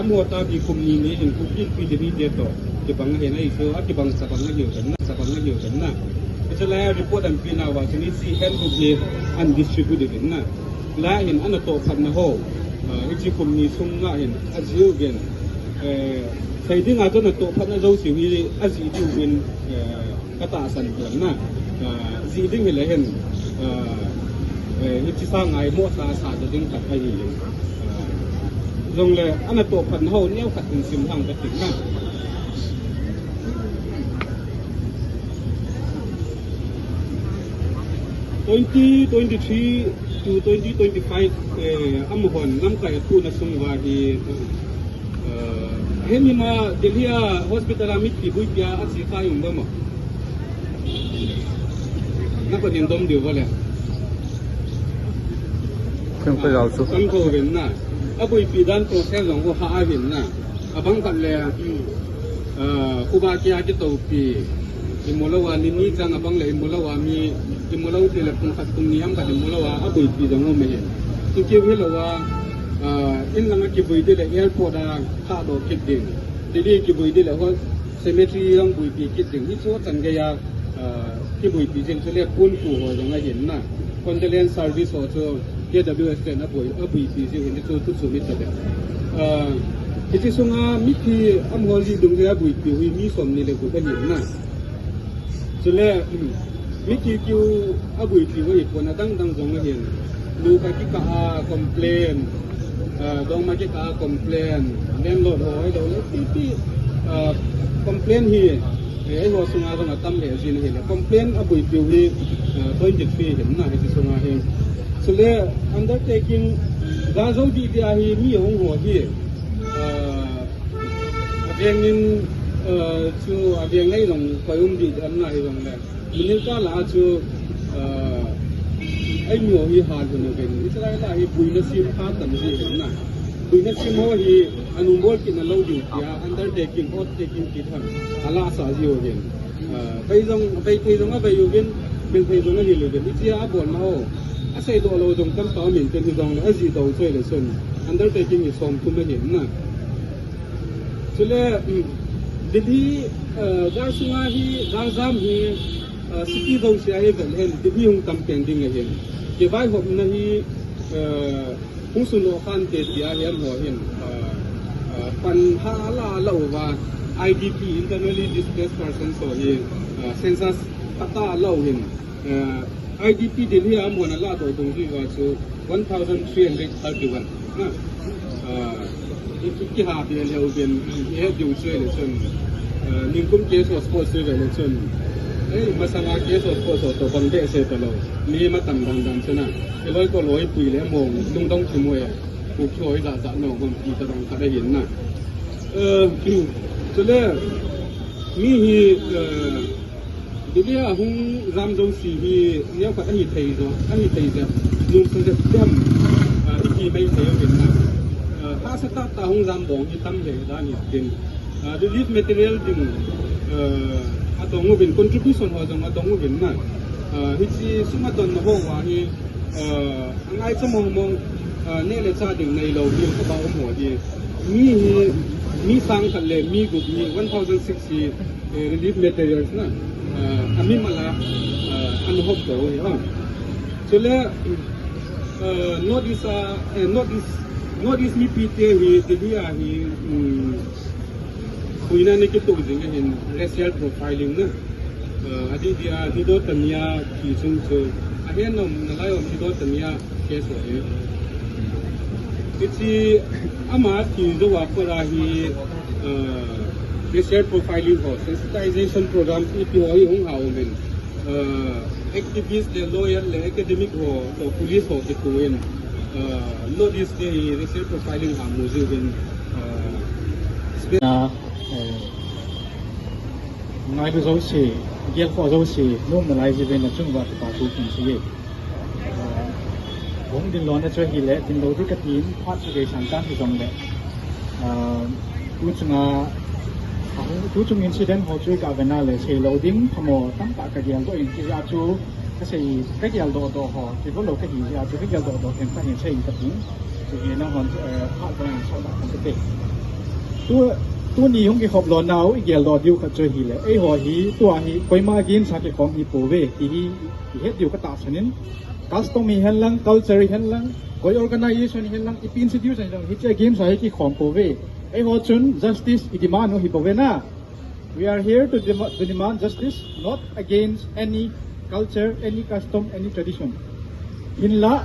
amota bi kumni ni in ku pi de de to ke bang he na iso a ke bang sa bang na hiu kan na la report an pina wa chini si hen ku ge undistributed na la in an to phat na ho ichi kumni sung nga in ajiu gen sai ding a jona to phat na zo si wi aji du win kata san kan na ji ding le henที่สร้างไงมั่วตาสาจะดึงตัดไปหิงลงเลยอันนั้นตัวพันเฮาเนี่ยขัดถึงซิมทางกระติกมาก2023 to 2025อัมพรน้ำไก่ทูนสุงวาฮีเห็นมีมาเดลียฮอสพิทอลมิตรบุยยาอัศวินยุ่งบ้างมั้งนักประเด็นต้มเดียวว่าเลยสังโฆเห็นนะอาบุยปีดันโตแค่หลงว่าหาเห็นนะบังกันเลยคูบาเกียจะโตปีอิมุลาวานี่จังบังเลยอิมุลาวามีอิมุลาวที่เล็บคงขัดตรงนี้ยังกับอิมุลาวาอาบุยปีดังว่าไม่เห็นทุกทีเวลาว่าอินลังกิบุยเดลเอลพอดาข้าดอกคิดดิ่งดีกิบุยเดลเขาเซมิทรียังบุยปีคิดดิ่งนี่ชัวร์สังเกตกิบุยปีเจนเฉลี่ยปุ่นฟูหัวยังไงเห็นนะคนจะเรียน service โอโซAWS เนี่ยนะบ่อยปีที่เห็นตัวทุกส่วนมิตรเลยที่ส่งมามิตรอันหัวจีดุงเรียบ่อยปีวิมีสมนี่เลยกูก็เห็นนะส่วนแรกมิตรคิวอันบ่อยปีว่าอีกคนตั้งตรงเห็นดูไปที่กาคอมเพลนดองมาที่กาคอมเพลนเล่นโหลดเอาไว้เราเลยที่คอมเพลนที่ไอ้หัวส่งมาตรงตั้มเลยจีนเห็นเลยคอมเพลนอันบ่อยปีวิตัวจิตปีเห็นนะที่ส่งมาเห็นso le undertaking da zo di dia hi mi hong ho hi aveng in chu aveng nei long koyum di an na hi long le min ka la chu ai mi ho hi ha ho no ben israel la hi buina sim kha tan ji hin na buina sim ho hi anum bol ki na lo di dia undertaking or taking ki thang ala sa ji ho gen pai jong a bai yu gen ben pai jong a hi le ben ti a bol ma hoอาศัยตัวเราจงตั้งต่อหมิ่นเป็นที่ตรงและจีตัวช่วยเลยส่วนอันนั้นแต่จริงอยู่สองคุณไม่เห็นนะส่วนแล้วดิที่ดาสุมาฮีดาซามฮีสกีตัวเสียให้เป็นเห็นดิที่หงทำเป็นจริงเห็นเก็บไว้ผมนะฮีหงสุนโอคันเตียเห็นหัวเห็นปัญหาละเล่าว่า IDP internally displaced persons ตัวเองcensus พัฒนาเล่าเห็นIDP เดี๋ยวนี้อามันละตัวตรงที่ว่าคือ 1,331 นะที่หาเดียวเราเป็นเฮ็ดอยู่ช่วยเลยส่วนนิ่งคุ้มเกสว่าสปอร์ตช่วยเลยส่วน masanga case of course to pangde se to lo mi ma tam dang dang sena e loi ko loi pui le mong lung dong chi moe ku choi da da no kon ti ta dong ka da hin na so le mi hi dia hung ram dong si hi ya ka hi thei zo hi thei ja lung so de dem ki mai thei yo hin na ha sa ta hung ram bong hi tam le da ni tin the lead material ding atong ubin contribution ho jong atong ubin na hichi sumaton na ho wa hi angai chamong mong ne le cha ding nei lo bil ka ba mo di mi sang khan le mi gu mi 1060 relief materials na ami mala an hop do ya so le not is mi pt hi dia hi kuina ne ke to jing in racial profiling na adi dia hido tania ki chung chu ahen nom na lai om hido tania ke so e kichi ama ki jo wa para hi racial profiling ho sensitization program ipi hoi hung hao men activist le lawyer le academic ho to police ho ke tuin no this the racial profiling ha mu ju in ngay bây giờ thì việc của tôi thì lúc mà lại gì bên là chung vào thì bảo tôi cũng sẽ cũng đến lo nó chơi gì lẽ đến lâu rất cái tín phát cái sản phẩm thì dòng lẽ tôi chung incident họ chơi cả bên nào lẽ chơi lâu điểm tham mò tắm cả cái gì tôi chỉ ra chú cái gì đó họ thì có lâu cái gì ra chú cái gì đó thì phải hiện chơi cái tín thì nó còn phát ra sau đó không thểตัวนี้ของที่ขอบล้อหนาวอีกอย่างรอดิวกับเจอหีเลยไอ้หัวหีตัวหีไปมากินสักกี่ของฮีโปเวที่เฮ็ดอยู่กับตาชนิดคัสตอมมีเห็นลัง culture เห็นลังก็ organization เห็นลังอีพินสิดิวสันลังฮิตเจเกมสายกี่ของโปเวไอ้หัวจุน justice อีกมาโนฮีโปเวน่า we are here to demand justice not against any culture any custom any tradition หินละ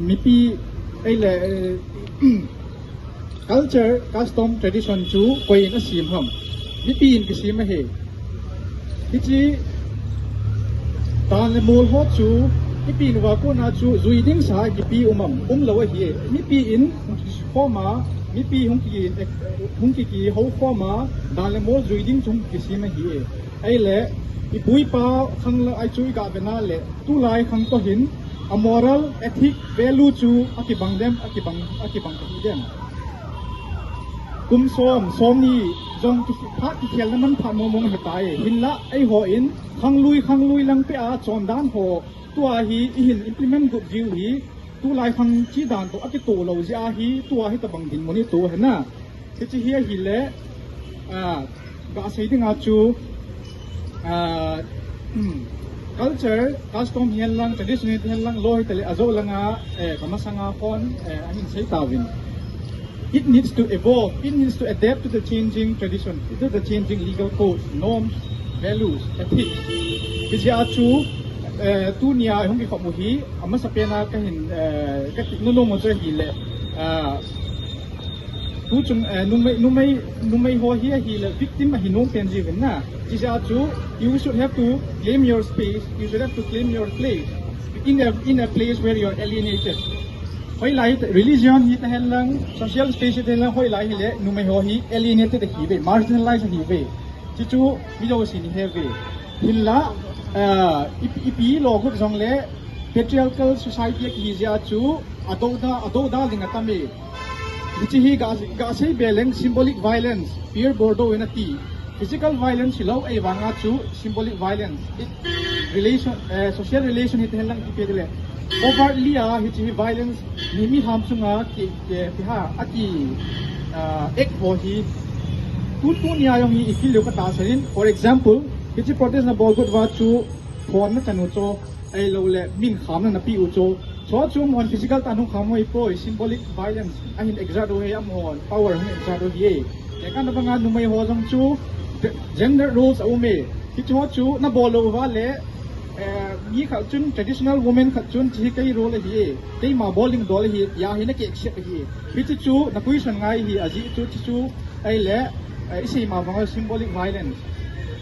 มีปีไอ้แหละ culture, custom, tradition chu koi na sim ham. Di pin ki sim he. Hichi tan le mol ho chu di pin wa ko na chu zui ding sa ki pi lawa hi. Mi pi in forma mi pi hung ki ho forma dan le mol zui ding chung ki sim hi. Ai le i pui pa khang la ai chui ka bena le tu lai khang to hin a moral ethic value chu akibang dem akibang dem kum som ni jong ki phat ki khel man pha mo mong hetai hin la ai ho in khang lui lang pe a chon dan ho tua hi hin implement gup jiu hi tu lai khang chi dan to aki to lo ja hi tua hi ta bang din moni to hena ke chi hi le ga sei ding a chu culture custom hian lang tradition hian lang lo hi tele azo langa kamasanga phone ahin sei tawin. It needs to evolve. It needs to adapt to the changing tradition, to the changing legal codes, norms, values, ethics. Kasi achu tu niya hong ikop mo hi, ama sa pena kahin nuno mo sa hile. Tu chung numay ho hiya hile victim mahinong penjivin na. Kasi achu you should have to claim your space. You should have to claim your place in a place where you are alienated. Hoi lai religion hi tahen lang social space tahen lang hoi lai hi le numai ho hi alienated hi ve marginalized hi ve chi chu mi jo sin he ve hilla ipi lo gu jong le patriarchal society ki ja chu adoda linga tame chi hi ga sei beleng symbolic violence peer bordo enati physical violence lo ai wanga chu symbolic violence social relation hi tahen lang ki pedele overtly hichi violence nimi hamsunga ki ha aki ek ho hi tu nya yong hi ifil lo ka ta sarin for example hichi protest na bolgot wa chu phone na chanu cho ai lo le min kham na pi u cho chu mon physical tanu khamoi po symbolic violence ahin exert ho am hon power hin exert ho hi ya kan na banga numai ho jong chu gender roles aume hichi ho chu na bolo wa le mi khal chun traditional women khal chun chi kai role hi kai ma bowling dol hi ya hi na ke accept hi bichi chu na pui san ngai hi aji chu ai le isi ma bang symbolic violence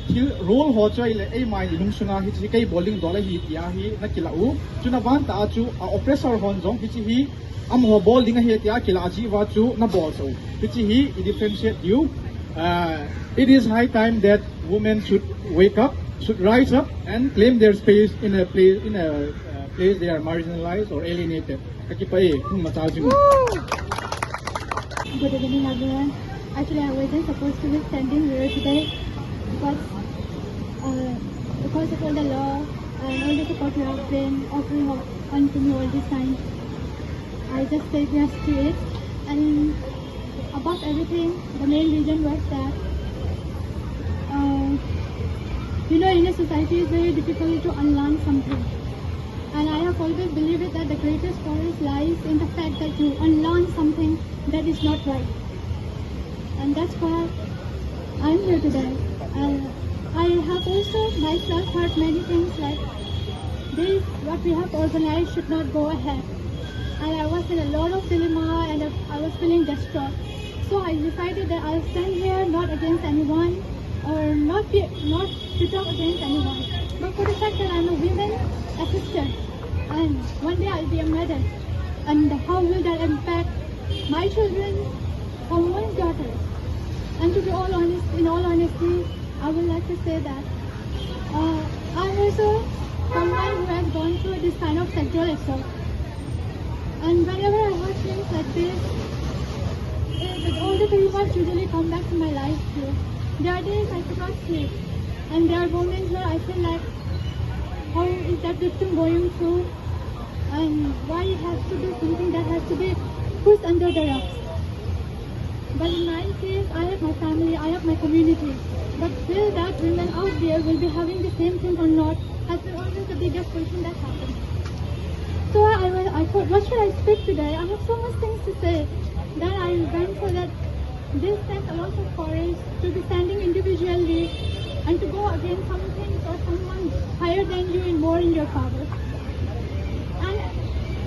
thil role ho choi le ei mai lung sunga hi chi kai bowling dollar hi tia hi na kila u chuna ban ta chu a oppressor hon jong hi chi hi am ho bowling hi tia kila chi wa chu na ball so hi chi hi I differentiate you. It is high time that women should wake up, should rise up and claim their space in a place they are marginalized or alienated. Kakipai kung matajing. Good evening, everyone. Actually, I wasn't supposed to be standing here today because of all the law and all the support you have been offering on to me all this time. I just said yes to it, and above everything, the main reason was that in a society it's very difficult to unlearn something. And I have always believed that the greatest power lies in the fact that you unlearn something that is not right. And that's why I'm here today. And I have also myself heard many things like this, what we have organized should not go ahead. And I was in a lot of dilemma and I was feeling distraught. So I decided that I'll stand here not against anyone or not to talk against anyone, but for the fact that I'm a woman, a sister, and one day I'll be a mother. And how will that impact my children or my daughters? And to be all honest, in all honesty, I would like to say that I'm also someone who has gone through this kind of sexual assault. And whenever I heard things like this, all the things usually come back to my life too. There are days I could not sleep, and there are moments where I feel like, how is that victim going through, and why it has to do something that has to be pushed under the rug. But in my case, I have my family, I have my community. But will that women out there will be having the same thing or not has been always the biggest question that happens. So I thought, what should I speak today? I have so much things to say that I went for that. This takes a lot of courage to be standing individually and to go against something or someone higher than you and more in your power. And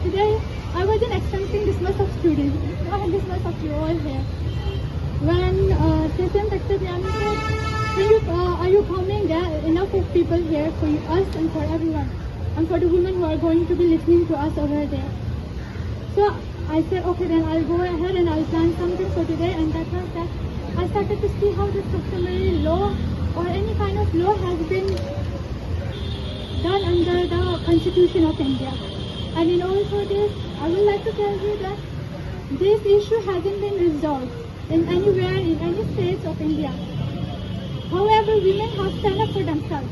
today, I wasn't expecting this much of students, and this much of you all here. When Session texted me and said, are you coming? There are enough of people here for us and for everyone, and for the women who are going to be listening to us over there. So I said, okay, then I'll go ahead and I'll plan something for today, and that was that I started to see how this customary law or any kind of law has been done under the Constitution of India. And in also this, I would like to tell you that this issue hasn't been resolved in anywhere in any states of India. However, women have stand up for themselves.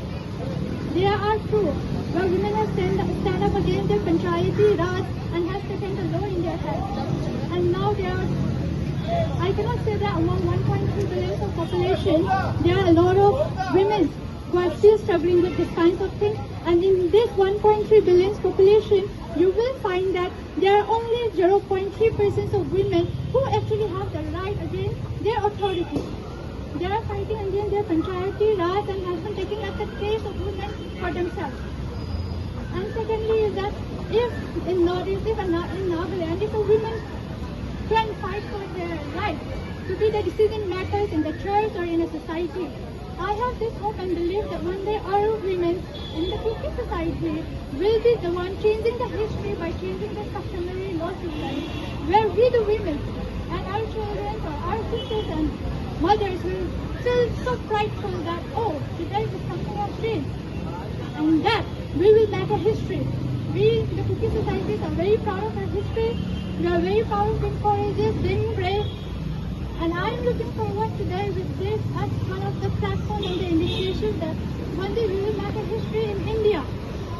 There are two where women have stand up against their Panchayati Raj and have taken the law in their hands. And now there are, I cannot say that among 1.3 billion of population, there are a lot of women who are still struggling with these kinds of things. And in this 1.3 billion population, you will find that there are only 0.3% of women who actually have the right against their authority. They are fighting against their Panchayati Raj and have been taking up the case of women for themselves. And secondly is that if in Nagaland, if a woman can fight for their right to be the decision makers in the church or in a society, I have this hope and belief that one day our women in the Kuki society will be the one changing the history by changing the customary law system, where we the women and our children or our sisters and mothers will feel so prideful that, oh, today is something has changed. And that we will make a history. We, the Kuki societies, are very proud of our history. We are very proud of being courageous, being brave. And I am looking forward today with this as one of the platforms and the initiation that one day we will make a history in India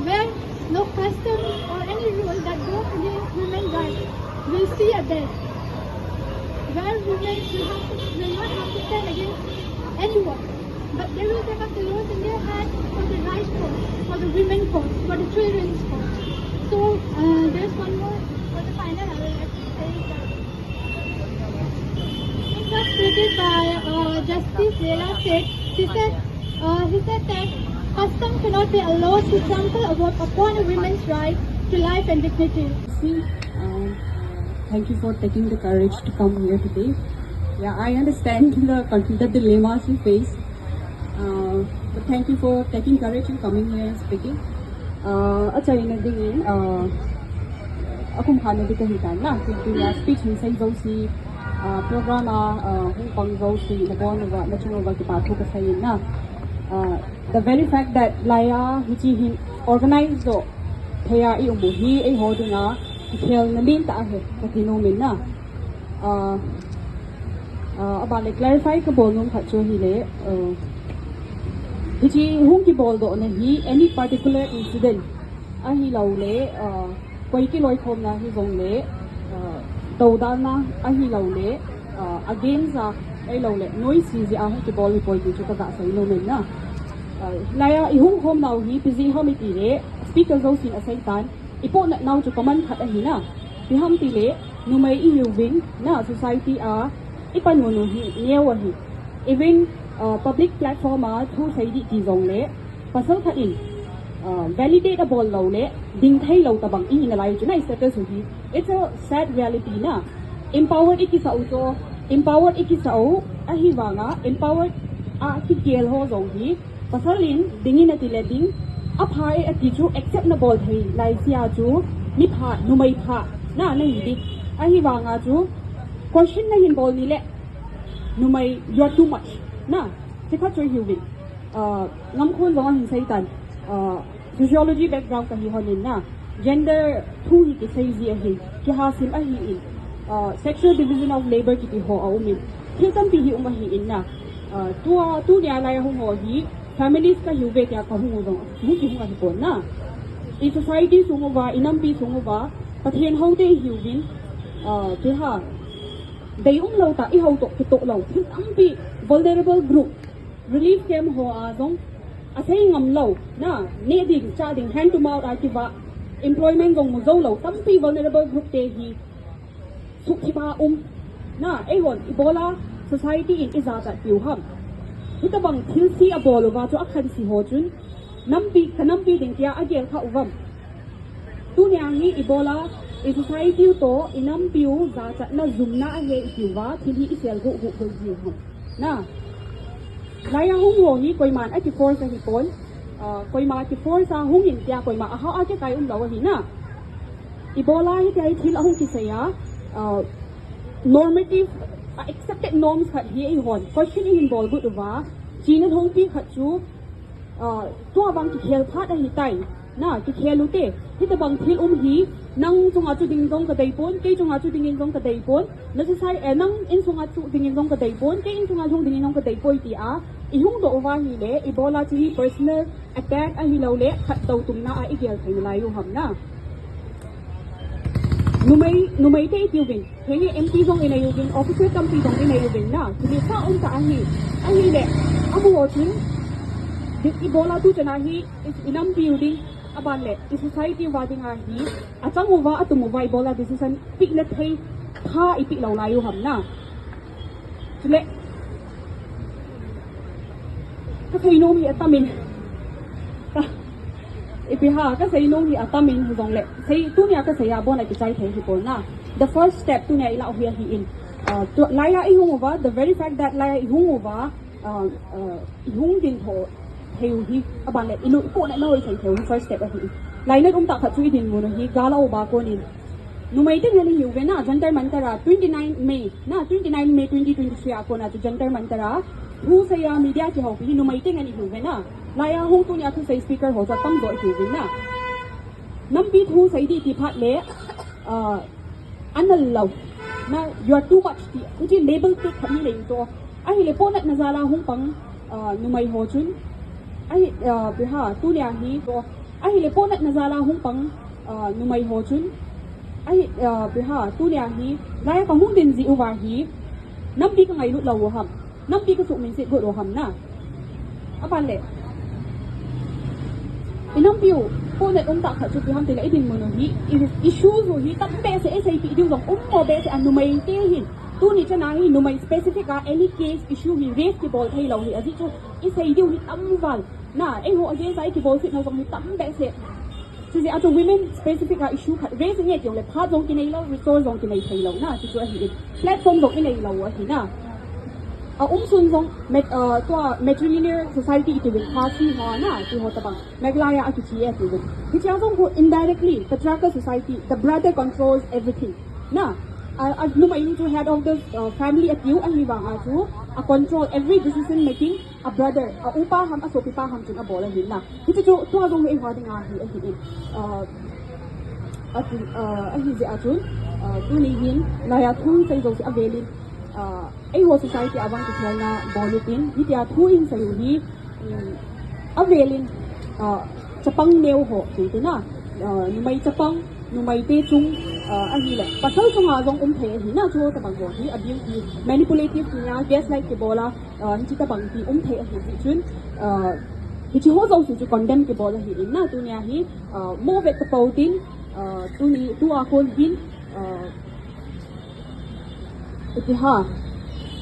where no custom or any rule that goes against women's rights will see a day. Where women will not have to stand against anyone, but they will take up the laws in their hands for the right cause, for the women's cause, for the children's cause. So there's one more for the final I would like to say that it was stated by Justice Leela Seth. He said that custom cannot be allowed to trample upon a women's right to life and dignity. Thank you for taking the courage to come here today. Yeah, I understand the dilemmas you face. But thank you for taking courage and coming here and speaking. Actually, na din akong hana di kahitan na kung speech ni say si programa kung pang si na national bagipatu ka sayin na the very fact that laya hichi organized do thaya I umuhi ay hodinga khel na min ta he katinomin na about clarify ka bolong khacho hile hichi hung ki bol do na hi any particular incident ahi laule quay cái lối khom na hi zong le đầu da na ahi laule against ai laule noise si a ki bol hi poi ki chu ka da sai no men na laya I hung khom nau hi busy ha mi ti le speaker zo sin a sai tan ipo na nau chu command khat a hi na ti ham ti le nu mai I hiu wing na society a ipan mo no hi newa hi even public platform a thu sai di ti zong le pasal khat in validate a ball low le ding thai low tabang in na lai chuna status hi it's a sad reality na empowered ikisa uto empowered ikisa o a hi wanga empowered a ki kel ho zong hi pasalin dingin na tile ding aphai a ti chu accept na ball thai lai sia chu ni pha numai pha na na hi di a hi wanga chu question na hin ball ni le numai you are too much na chekha choi hi win ngam khon zong hin sai tan sociology background ka hi honin na gender thu hi ki sai ji hi ki ha sim a hi in sexual division of labor ki ho au min thil tam pi hi hi in na tu nya lai ho ho hi families ka hu ve kya ka hu do mu ki hu hi pon na I society sungova inam pi sungova pathian ho te hi win ki ha dai lo ta I ho to ki to lo thil tam pi vulnerable group relief camp ho a dong asay ngam lo na ne ding cha ding hand to mouth activa employment gong mo zo lo tampi vulnerable group te hi sukhiba na hon ibola society in izata piu ham hitabang thil si abolo to akhan si ho chun nampi ding kya agel kha uvam tu nya hi ibola in society to inam piu za cha na zumna he piwa thil hi isel go ho na laya hung ho hi koi man a ki force hi pon koi ma ki force a hung in kya koi ma a ha a ke kai lo hi na ibola hi kai thil a hung ki saya normative accepted norms khat hi I hon question in bol good wa chin hong pi khat chu to bang ki khel phat a hi tai na ki khelu te hi ta bang thil hi nang chunga chu ding dong ka dai pon ke chunga chu ding dong ka dai pon na sai nang in chunga chu ding dong ka dai pon ke in chunga chu ding dong ka dai poi ti a I hung do wa hi le ibola chi personal attack a hi lo le khat do tum na a igel thai la yu ham na numai te ti win he MP zong ina yu win officer kampi zong ina yu win na ni sa ta a hi le amu ho chin ibola tu chana hi inam building aban le society wa ding a hi achang wa atumu wa ibola decision pik le thai tha ipik lo la yu ham na chule ka thai no mi atamin ipiha ka sai no mi atamin hu dong le sai tu nya ka sai ya bon ai chai thai hi pol na the first step tu nya ila hi hi in to laya I hung over the very fact that laya I hung over hung din tho theu hi aban le inu ko na noi thai theu first step hi lai na ta kha chui din mu no hi gala o ba ko ni numai te ngani hi ve na jantar mantara 29 May na 29 May 2023 ako na jantar mantara hu saya media ki ho hi numai te ngani hi ve na laya hung tu nya thu sai speaker ho sa tam do hi ve na nampi thu sai di ti phat le anal law na you are too much ti label te khani le to ai le po na zala hung pang numai ho chun ai biha tu nya hi ko ai le po na zala hung pang numai ho chun ai biha tu nya hi laya ka hung din ji uwa hi nampi ka ngai lu law ham nampi ka su min se go ham na apan le inam piu po na ta kha chu pi ham te la idin mo no hi issues ho hi tam be se SAP diu dong mo be se anu mai te hin tu ni chana hi no mai specific any case issue hi raise ki bol thai lo hi aji chu isai diu hi tam wal na ho again sai ki bol fit no dong hi tam be se so the other women specific issue raising it yung le pha dong kinai lo resource dong kinai thai lo na chu chu hi platform dong kinai lo hi na sun zong tua matrilinear society iti win kasi na ti hota bang meglaya ati chia ti win ti chia zong ko indirectly patriarchal society the brother controls everything na no may to head of the family at you ang liwang ato control every decision making a brother upa ham aso pipa ham chun a bola hin na ti chu tua zong ei hwa ding a hi anh hi atun tu ni hin laya thung sai zo si avelin ai ho society awang ti na bolutin hi tia thu in sai hi avelin chapang neu ho ti na nu mai chapang nu mai te chung anh hi la pasal chung a zong the hi na chu ta bang go hi abuse hi manipulative ti na guess like ke bola hi chi ta bang ti the hi ti chun hi chi ho zo si chu condemn ke bola hi in na tu nya hi mo vet ta pautin tu a kon hin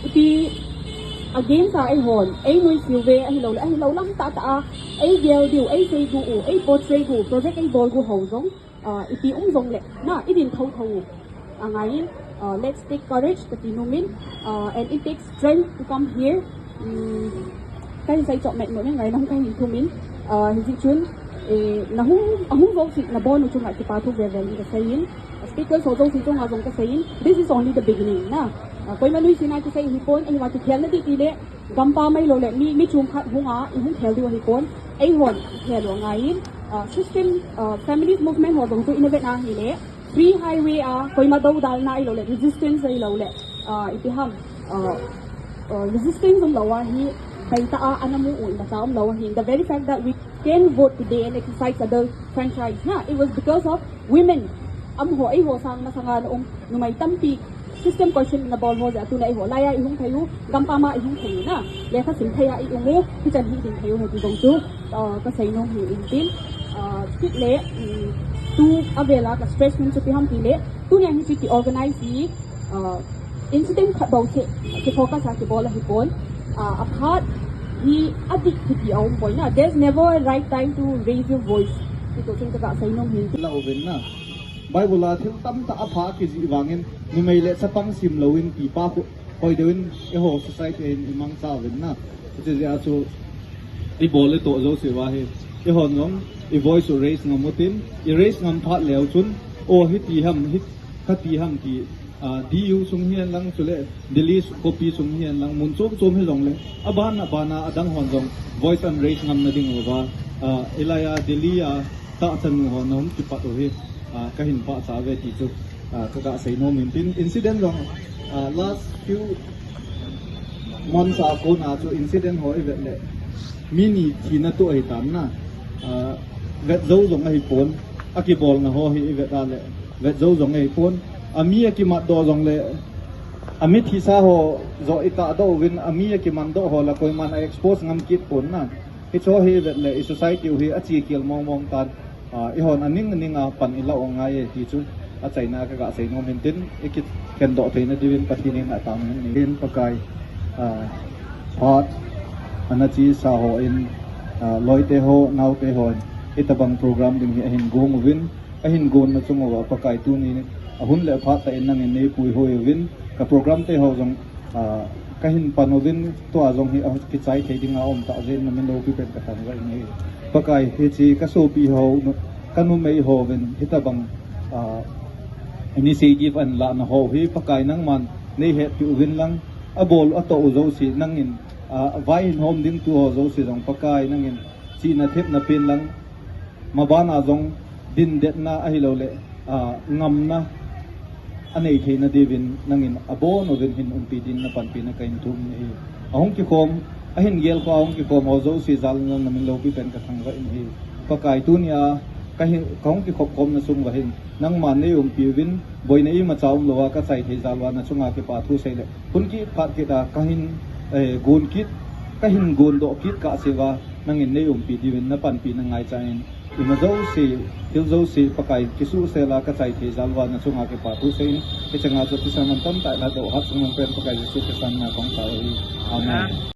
iti again sa ai hon ai noi silve ai lo lam ta ai gel diu ai sei gu ai portray gu project ai bol gu ho zong iti zong le na idin thau angai let's take courage to tinumin and it takes strength to come here kai sai chok met mo ngai nang kai thumin hi chun na hung vô si na bon chung ti pa thu ve ka sayin speakers ho zo si chung azong ka sayin this is only the beginning na koi manui sina ki sai hi pon ai wa ti khel na ti le gampa mai lo le mi chung khat hunga i hung khel di hi pon ai hon khel lo ngai system feminist movement ho dong tu innovate na hi le free highway koi ma do dal na ai lo le resistance ai lo le iti ham resistance lo wa hi bai ta anamu un ba sa lo hi the very fact that we can vote today and exercise adult franchise na it was because of women ho ai ho sang na sanga na numay tampi system question na bol ho ja tu na ai ho laya i hung thayu gampa ma i hung thayu na le kha sim thaya i ungu ki chan hi tin thayu he ti gong chu ka sai no hi in tin tik le tu avela ka stress min chu pi ham ti le tu nya hi ti organize hi incident khat bau ke focus ha ke bola hi pon apart he adik ti aum boy na there's never a right time to raise your voice ti to chung ka sai no hi la oven na Bible la thil tam ta apha ki ji wangin ni mai le sapang sim loin pi pa koi dein e ho society in imang sa ven na ti ja chu i bol le to zo se wa he e hon ngom i voice raise ngam mutin i raise ngam phat leo chun o hi ti ham hi khati ham ti DU sung hian lang chule Delhi copy sung hian lang mun chom he long le abana adang hon jong voice and raise ngam na ding wa elaya Delhi ta chan ho nom ti pa to he kahin pa sa ve ti chu ka sai no min tin incident long last few months ago na chu incident ho event le mini thina to ai tam na vet zo jong ai pon akibol na ho hi vet ale vet zo jong ai pon ami ki ma do jong le ami thi sa ho zo ita do win ami ki man do ho la koi man expose ngam kit pon na hi cho hi vet le society hi achi kil mong tan i hon aning pan ila ongai ti chu a chaina ka sai no min tin ikit ken do theina divin pathini na tam ni din pakai hot anachi sa ho in loite ho naute ho itabang program ding hi ahin gong win ahin gon na chungawa pakai tu ni ahun le pha ta enang nei pui hoi win ka program te ho jong kahin panovin to azong hi ki chai thedinga om ta zen na min lo pi pen ka tan ga ni pakai hi chi ka so pi ho kanu mei ho ven hitabang initiative an la na ho hi pakai nang man nei he pi win lang abol ato zo si nangin vai in home din tu ho zo si jong pakai nangin chi na thep na pen lang mabana jong din det na ahi lo le ngam na anei theina devin nangin abon oven hin umpi din na panpi na kain thum ni ahong ki khom ahin gel ko ahong ki khom ho zo si zal na namin lo pi pen ka thangwa in hi pakai tu nia kahin kahong ki khop kom na sung wa hin nang man ne umpi win boy na i ma chaum lowa ka chai the zalwa na chunga ki pa thu sei le kun ki phat ki da kahin gon kit kahin gon do kit ka sewa nangin ne umpi divin na panpi na ngai chain imazo si tilzo si pakai kisu sela ka chai the zalwa na chunga ke pa tu sein ke changa cho kisan man tam ta la do hat sung man pen pakai su kisan na kong sa amen